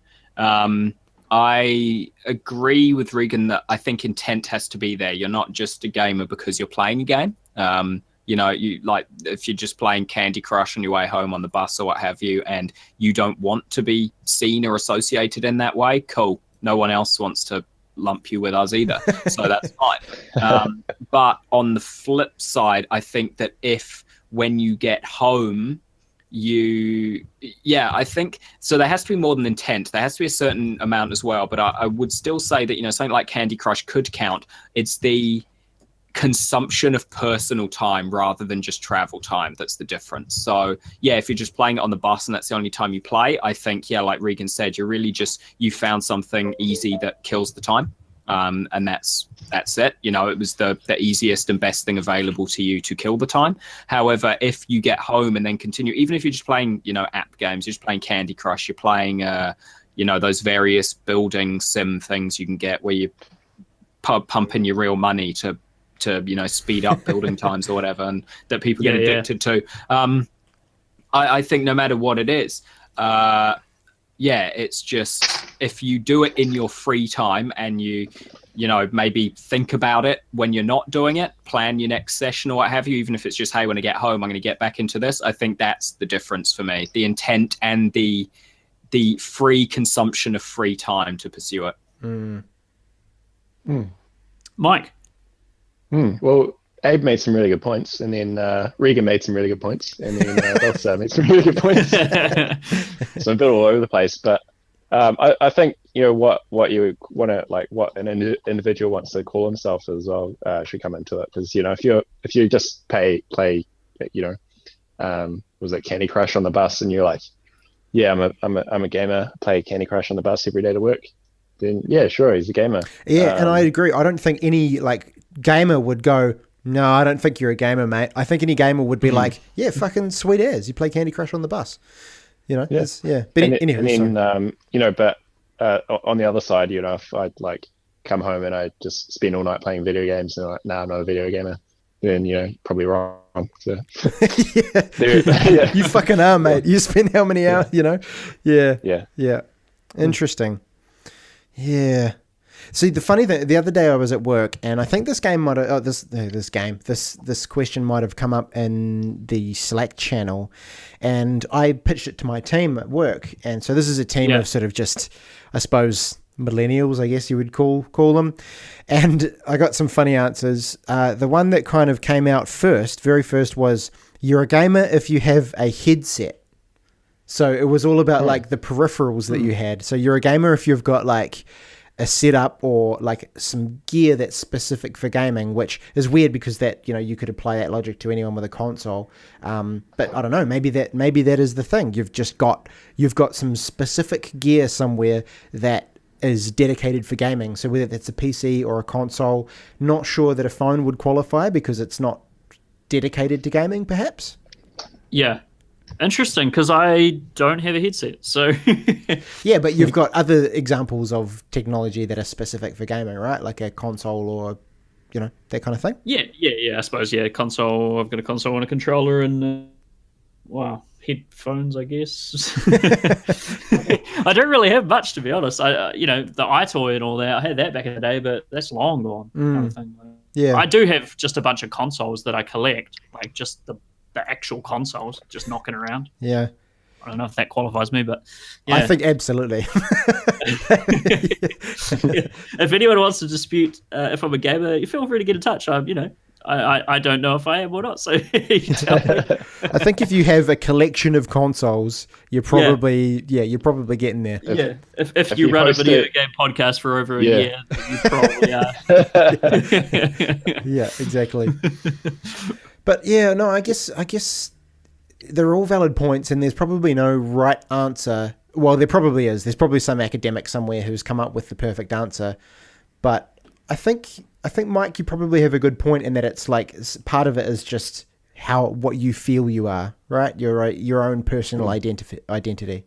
I agree with Reagan that I think intent has to be there. You're not just a gamer because you're playing a game. You like, if you're just playing Candy Crush on your way home on the bus or what have you, and you don't want to be seen or associated in that way, cool. No one else wants to lump you with us either, so that's fine. But on the flip side, I think that if when you get home, I think so. There has to be more than intent. There has to be a certain amount as well. But I would still say that something like Candy Crush could count. It's the consumption of personal time rather than just travel time that's the difference. So yeah, if you're just playing it on the bus and that's the only time you play, I think like Regan said, you're really you found something easy that kills the time, and that's it. It was the easiest and best thing available to you to kill the time. However, if you get home and then continue, even if you're just playing app games, you're just playing Candy Crush, you're playing those various building sim things you can get where you pump in your real money to speed up building times or whatever, and that people get addicted to. I think no matter what it is, it's just, if you do it in your free time and you maybe think about it when you're not doing it, plan your next session or what have you, even if it's just, hey, when I get home, I'm going to get back into this. I think that's the difference for me, the intent and the free consumption of free time to pursue it. Mike? Well, Abe made some really good points, and then Regan made some really good points, and then Balthazar made some really good points. So I'm a bit all over the place, but I think what you want to, like, what an individual wants to call himself as well should come into it, because if you just play was it Candy Crush on the bus, and you're like, yeah, I'm a gamer, play Candy Crush on the bus every day to work, then yeah, sure, he's a gamer. Yeah, and I agree. I don't think any gamer would go, no, I don't think you're a gamer, mate. I think any gamer would be like, yeah, fucking sweet as. You play Candy Crush on the bus. You know? Yeah. But And anyway, then, but on the other side, if I'd like come home and I just spend all night playing video games and like, nah, I'm not a video gamer, then, probably wrong. So, You fucking are, mate. You spend how many hours, Yeah. Interesting. Yeah. See, the funny thing, the other day I was at work, and I think this game might have, this question might have come up in the Slack channel, and I pitched it to my team at work. And so this is a team of sort of just, I suppose, millennials, I guess you would call them. And I got some funny answers. The one that kind of came out very first was, you're a gamer if you have a headset. So it was all about like the peripherals that you had. So you're a gamer if you've got like a setup or like some gear that's specific for gaming, which is weird because that, you could apply that logic to anyone with a console. But I don't know, maybe that is the thing. You've got some specific gear somewhere that is dedicated for gaming. So whether that's a PC or a console, not sure that a phone would qualify because it's not dedicated to gaming, perhaps. Yeah. Interesting, because I don't have a headset, so... Yeah, but you've got other examples of technology that are specific for gaming, right? Like a console or, that kind of thing? Yeah, I suppose, console. I've got a console and a controller and, headphones, I guess. I don't really have much, to be honest. The iToy and all that, I had that back in the day, but that's long gone. Kind of thing. Yeah. I do have just a bunch of consoles that I collect, like just the actual consoles, just knocking around. Yeah. I don't know if that qualifies me, but yeah. I think absolutely. If anyone wants to dispute if I'm a gamer, you feel free to get in touch. I don't know if I am or not, so you tell me. I think if you have a collection of consoles, you're probably you're probably getting there. If you run a video game podcast for over a year, you probably are. Yeah, exactly. But I guess they're all valid points, and there's probably no right answer. Well, there probably is. There's probably some academic somewhere who's come up with the perfect answer. But I think Mike, you probably have a good point in that it's like part of it is just what you feel you are, right? Your own personal identity.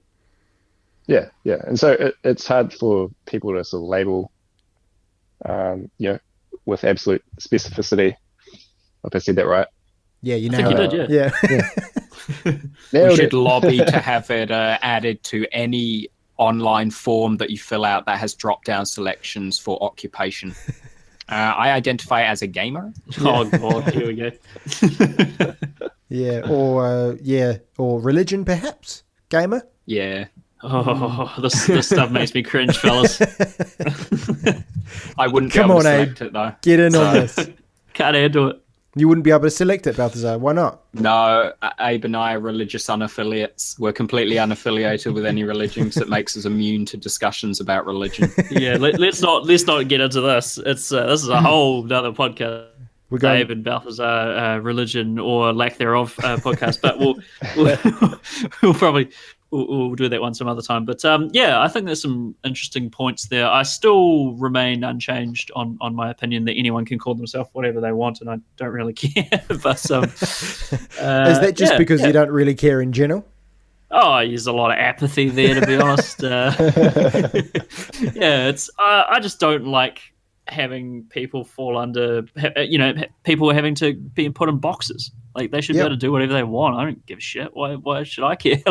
Yeah, and so it's hard for people to sort of label, with absolute specificity. Hope I said that right. Yeah, I think you did, yeah. We should lobby to have it added to any online form that you fill out that has drop-down selections for occupation. I identify as a gamer. Oh God, here we go. or religion, perhaps. Gamer. Yeah. Oh, this stuff makes me cringe, fellas. I wouldn't be able to select it though. Get in on this. Can't handle it. You wouldn't be able to select it, Balthazar. Why not? No, Abe and I are religious unaffiliates. We're completely unaffiliated with any religion because it makes us immune to discussions about religion. Yeah, let's not get into this. It's this is a whole other podcast. Abe and Balthazar, religion or lack thereof podcast. But we'll probably. We'll do that one some other time. But I think there's some interesting points there. I still remain unchanged on my opinion that anyone can call themselves whatever they want, and I don't really care. But is that just because you don't really care in general? Oh, there's a lot of apathy there, to be honest. It's I just don't like having people fall under, people having to be put in boxes. Like, they should be able to do whatever they want. I don't give a shit. Why should I care?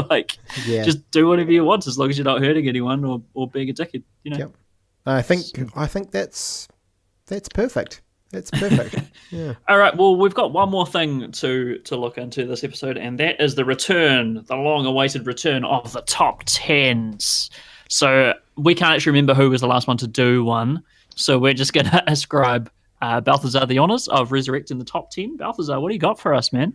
Just do whatever you want as long as you're not hurting anyone or being a dickhead. Yep. I think that's perfect. That's perfect. Yeah. All right. Well, we've got one more thing to look into this episode, and that is the long-awaited return of the top 10s. So we can't actually remember who was the last one to do one. So we're just going to ascribe Balthazar the honors of resurrecting the top 10. Balthazar, what do you got for us, man?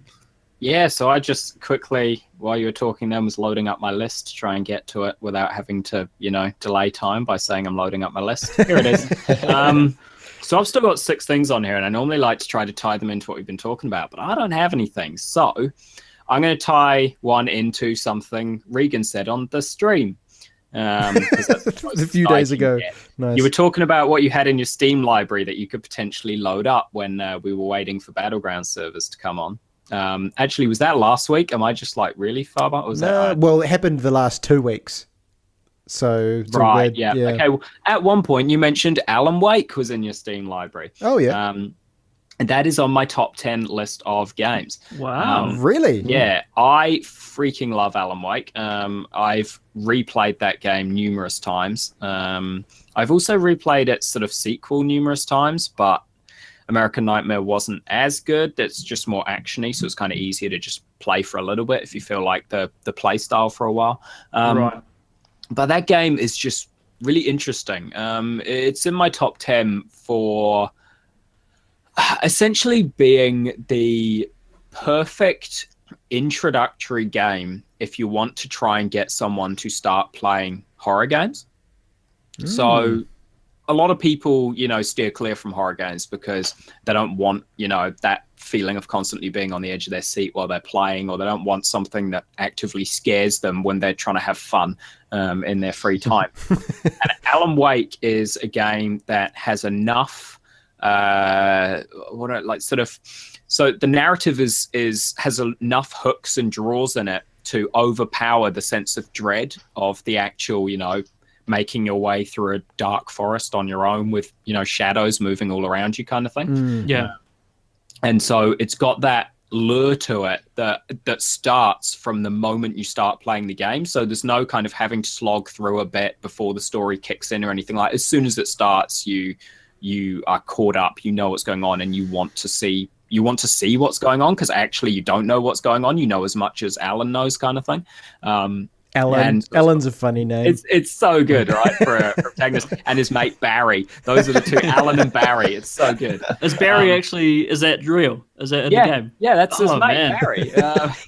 Yeah, so I just quickly, while you were talking then, was loading up my list to try and get to it without having to, delay time by saying I'm loading up my list. Here it is. So I've still got 6 things on here, and I normally like to try to tie them into what we've been talking about, but I don't have anything. So I'm going to tie one into something Reagan said on the stream. A few days ago. Nice. You were talking about what you had in your Steam library that you could potentially load up when we were waiting for Battleground servers to come on. Actually, was that last week? Am I just like really far back? Well, it happened the last 2 weeks. So right, yeah. Okay. Well, at one point, you mentioned Alan Wake was in your Steam library. Oh yeah. And that is on my top 10 list of games. Wow. Really? Yeah, I freaking love Alan Wake. I've replayed that game numerous times. I've also replayed its sort of sequel numerous times, but American Nightmare wasn't as good. It's just more actiony, so it's kind of easier to just play for a little bit if you feel like the play style for a while. Right. But that game is just really interesting. It's in my top 10 for essentially being the perfect introductory game if you want to try and get someone to start playing horror games. So a lot of people, steer clear from horror games because they don't want, that feeling of constantly being on the edge of their seat while they're playing, or they don't want something that actively scares them when they're trying to have fun in their free time. And Alan Wake is a game that has enough, so the narrative has enough hooks and draws in it to overpower the sense of dread of the actual, making your way through a dark forest on your own with, shadows moving all around you kind of thing. Yeah. And so it's got that lure to it that starts from the moment you start playing the game. So there's no kind of having to slog through a bit before the story kicks in or anything like that. As soon as it starts, you are caught up, you know what's going on, and you want to see what's going on, because actually you don't know what's going on. You know as much as Alan knows kind of thing. Alan's a funny name. It's so good, right? For a protagonist, and his mate Barry. Those are the two, Alan and Barry. It's so good. Is Barry is that real? Is that in the game? Yeah, that's his mate, Barry.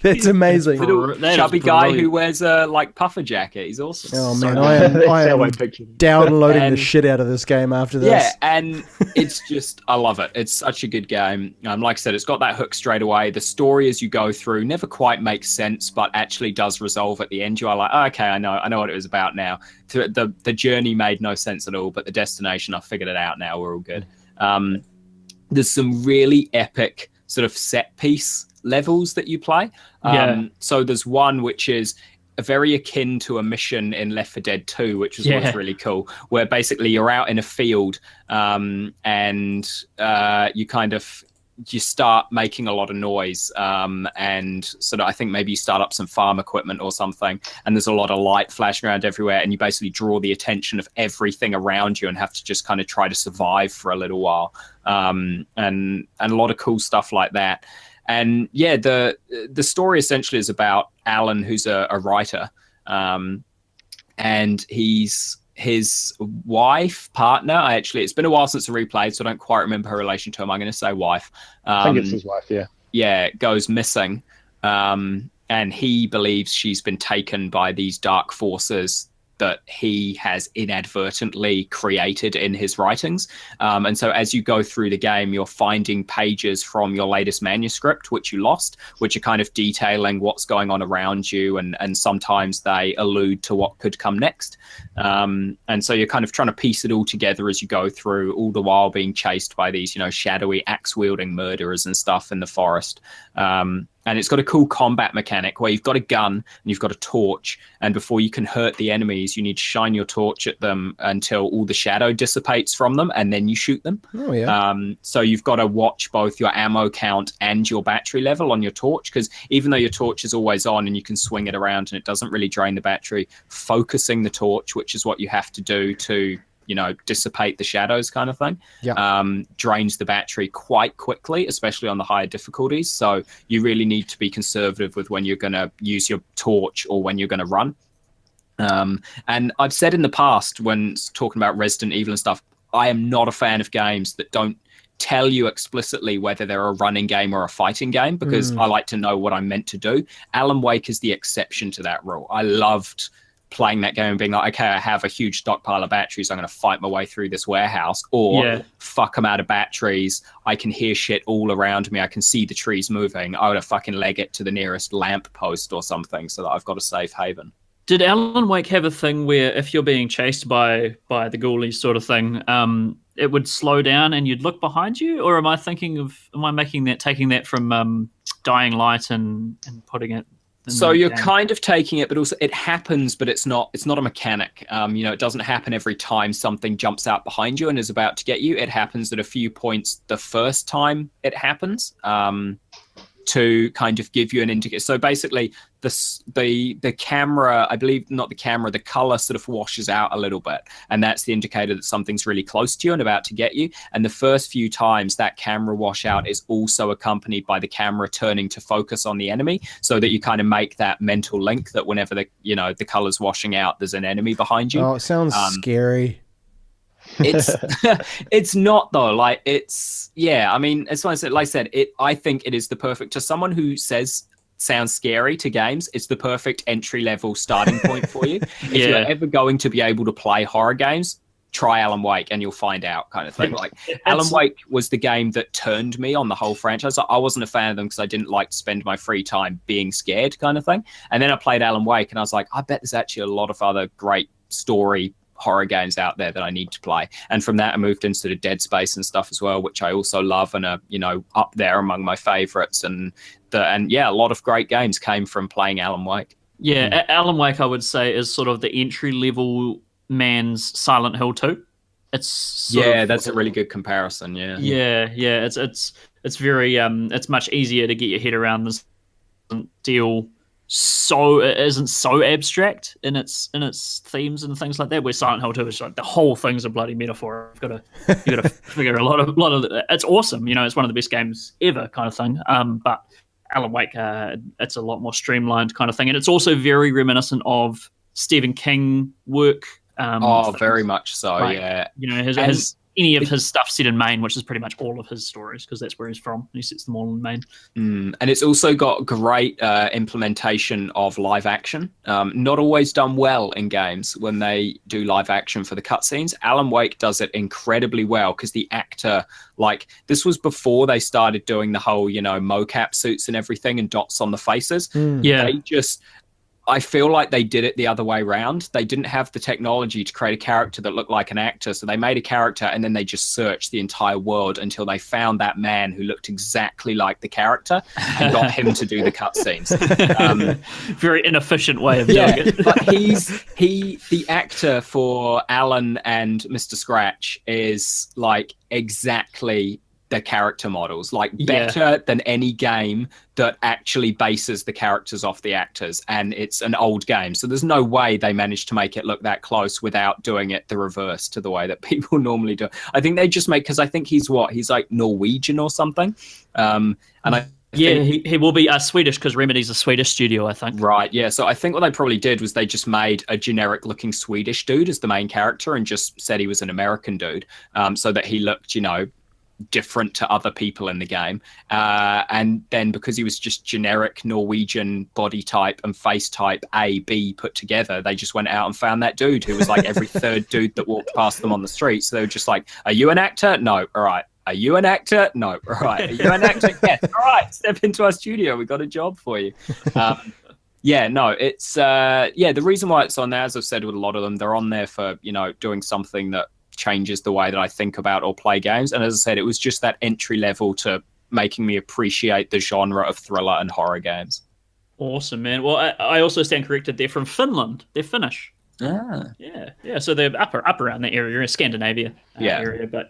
That's amazing. Little chubby guy who wears a puffer jacket. He's awesome. Oh man, I am downloading the shit out of this game after this. Yeah, and it's just, I love it. It's such a good game. Like I said, it's got that hook straight away. The story as you go through never quite makes sense, but actually does resolve at the end. You are like, oh, okay, I know what it was about now. The journey made no sense at all, but the destination, I figured it out now. We're all good. There's some really epic sort of set piece levels that you play. So there's one which is very akin to a mission in Left 4 Dead 2, which was always really cool, where basically you're out in a field and you start making a lot of noise, and sort of I think maybe you start up some farm equipment or something, and there's a lot of light flashing around everywhere, and you basically draw the attention of everything around you and have to just kind of try to survive for a little while, and a lot of cool stuff like that. And yeah, the story essentially is about Alan, who's a writer, and his partner, it's been a while since I replayed, so I don't quite remember her relation to him. I'm going to say wife. I think it's his wife, yeah. Yeah, goes missing. And he believes she's been taken by these dark forces that he has inadvertently created in his writings. And so as you go through the game, you're finding pages from your latest manuscript, which you lost, which are kind of detailing what's going on around you. And sometimes they allude to what could come next. And so you're kind of trying to piece it all together as you go through, all the while being chased by these, shadowy axe-wielding murderers and stuff in the forest. And it's got a cool combat mechanic where you've got a gun and you've got a torch, and before you can hurt the enemies, you need to shine your torch at them until all the shadow dissipates from them, and then you shoot them. Oh, yeah. So you've got to watch both your ammo count and your battery level on your torch, because even though your torch is always on and you can swing it around and it doesn't really drain the battery, focusing the torch, which is what you have to do to dissipate the shadows kind of thing, drains the battery quite quickly, especially on the higher difficulties. So you really need to be conservative with when you're going to use your torch or when you're going to run. And I've said in the past, when talking about Resident Evil and stuff, I am not a fan of games that don't tell you explicitly whether they're a running game or a fighting game, because I like to know what I'm meant to do. Alan Wake is the exception to that rule. I loved playing that game and being like, okay, I have a huge stockpile of batteries, I'm going to fight my way through this warehouse, or fuck, I'm out of batteries, I can hear shit all around me, I can see the trees moving, I would have fucking leg it to the nearest lamp post or something so that I've got a safe haven. Did Alan Wake have a thing where if you're being chased by the ghoulies sort of thing, it would slow down and you'd look behind you? Or am I taking that from Dying Light and putting it in So the you're game? kind of taking it, but also it happens, but it's not a mechanic. It doesn't happen every time something jumps out behind you and is about to get you. It happens at a few points the first time it happens. To kind of give you an indicator. So basically, the camera, I believe, not the camera, the color sort of washes out a little bit, and that's the indicator that something's really close to you and about to get you. And the first few times that camera washout is also accompanied by the camera turning to focus on the enemy, so that you kind of make that mental link that whenever the color's washing out, there's an enemy behind you. Oh, it sounds scary. It's not though. Like I mean, as I said, I think it is the perfect, to someone who sounds scary to games, it's the perfect entry level starting point for you. If you're ever going to be able to play horror games, try Alan Wake and you'll find out, kind of thing. Like Alan Wake was the game that turned me on the whole franchise. I wasn't a fan of them because I didn't like to spend my free time being scared, kind of thing. And then I played Alan Wake and I was like, I bet there's actually a lot of other great story horror games out there that I need to play. And from that I moved into the Dead Space and stuff as well, which I also love and are up there among my favorites. And a lot of great games came from playing Alan Wake. Alan Wake, I would say, is sort of the entry level man's Silent Hill 2. It's that's a really good comparison. It's very it's much easier to get your head around this deal. So it isn't so abstract in its themes and things like that. Where Silent Hill 2 is like the whole thing's a bloody metaphor. You got to figure a lot of it's awesome. It's one of the best games ever, kind of thing. But Alan Wake, it's a lot more streamlined kind of thing, and it's also very reminiscent of Stephen King work. Very much so. Like, yeah, any of his stuff set in Maine, which is pretty much all of his stories, because that's where he's from. He sets them all in Maine. And it's also got great implementation of live action. Not always done well in games when they do live action for the cutscenes. Alan Wake does it incredibly well because the actor, this was before they started doing the whole, mocap suits and everything and dots on the faces. I feel like they did it the other way around. They didn't have the technology to create a character that looked like an actor, so they made a character and then they just searched the entire world until they found that man who looked exactly like the character and got him to do the cutscenes. Very inefficient way of doing it. But the actor for Alan and Mr. Scratch is exactly the character models, better than any game that actually bases the characters off the actors, and it's an old game, so there's no way they managed to make it look that close without doing it the reverse to the way that people normally do. I think they just make, because I think he's Norwegian or something, and he will be Swedish because Remedy's a Swedish studio, I think. Right, yeah. So I think what they probably did was they just made a generic-looking Swedish dude as the main character and just said he was an American dude, so that he looked, different to other people in the game, and then because he was just generic Norwegian body type and face type A, B put together, they just went out and found that dude who was like every third dude that walked past them on the street. So they were just like, are you an actor? No. All right. Are you an actor? No. All right. Are you an actor? Yes. All right. Step into our studio. We got a job for you. It's the reason why it's on there, as I've said with a lot of them, they're on there for doing something that changes the way that I think about or play games. And as I said, it was just that entry level to making me appreciate the genre of thriller and horror games. Awesome, man. Well, I also stand corrected. They're from Finland. They're Finnish. Yeah. So they're up around that area, Scandinavia area. But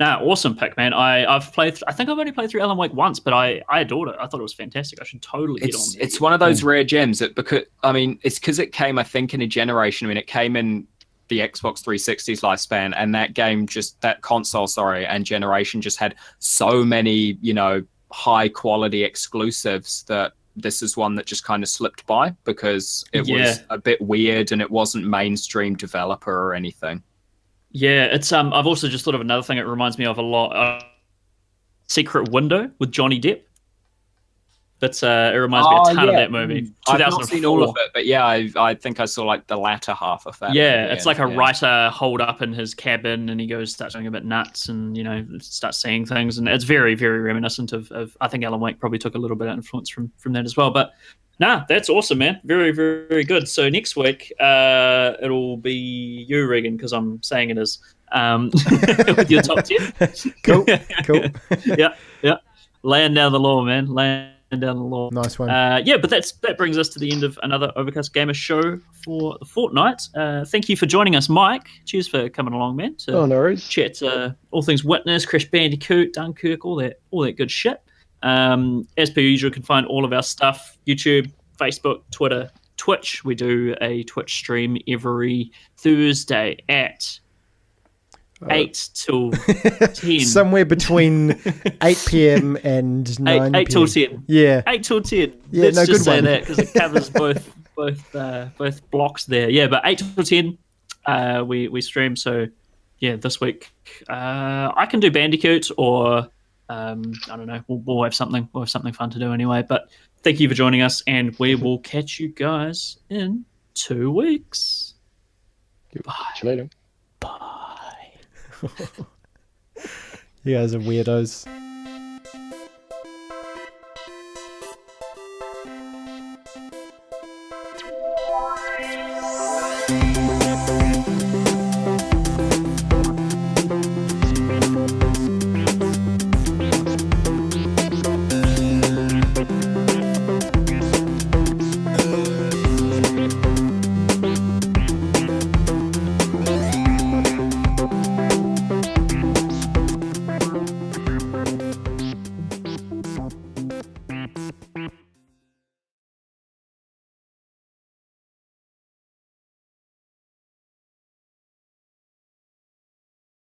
awesome pick, man. I think I've only played through Alan Wake once, but I adored it. I thought it was fantastic. I should totally get on there. It's one of those rare gems it's because it came, I think, in a generation. I mean, it came in the Xbox 360's lifespan, and that console and generation just had so many, high quality exclusives that this is one that just kind of slipped by because it was a bit weird and it wasn't mainstream developer or anything. Yeah, it's I've also just thought of another thing it reminds me of a lot. Secret Window with Johnny Depp. But it reminds me a ton of that movie. I've not seen all of 2004. it, but yeah, I think I saw like the latter half of that. Yeah, movie, it's like a yeah. writer holed up in his cabin, and he starts going a bit nuts, and starts seeing things, and it's very, very reminiscent of I think Alan Wake probably took a little bit of influence from that as well. But nah, that's awesome, man. Very, very, very good. So next week, it'll be you, Reagan, because I'm saying it is with your top 10. Cool. Yeah. Laying down the law, man. Laying down the law. Nice one. But that brings us to the end of another Overcast Gamer show for the fortnight. Thank you for joining us, Mike. Cheers for coming along, man. No worries. Chat all things Witness, Crash Bandicoot, Dunkirk, all that good shit. As per usual, you can find all of our stuff: YouTube, Facebook, Twitter, Twitch. We do a Twitch stream every Thursday at 8 till 10. Somewhere between 8 p.m. and 9 8 till 10. Yeah. 8 till 10. Yeah, Let's no, just good say one. that because it covers both blocks there. Yeah, but 8 till 10 we stream. So yeah, this week I can do Bandicoot or I don't know. We'll have something. We'll have something fun to do anyway. But thank you for joining us, and we will catch you guys in 2 weeks. Bye. Catch you later. Bye. You guys are weirdos.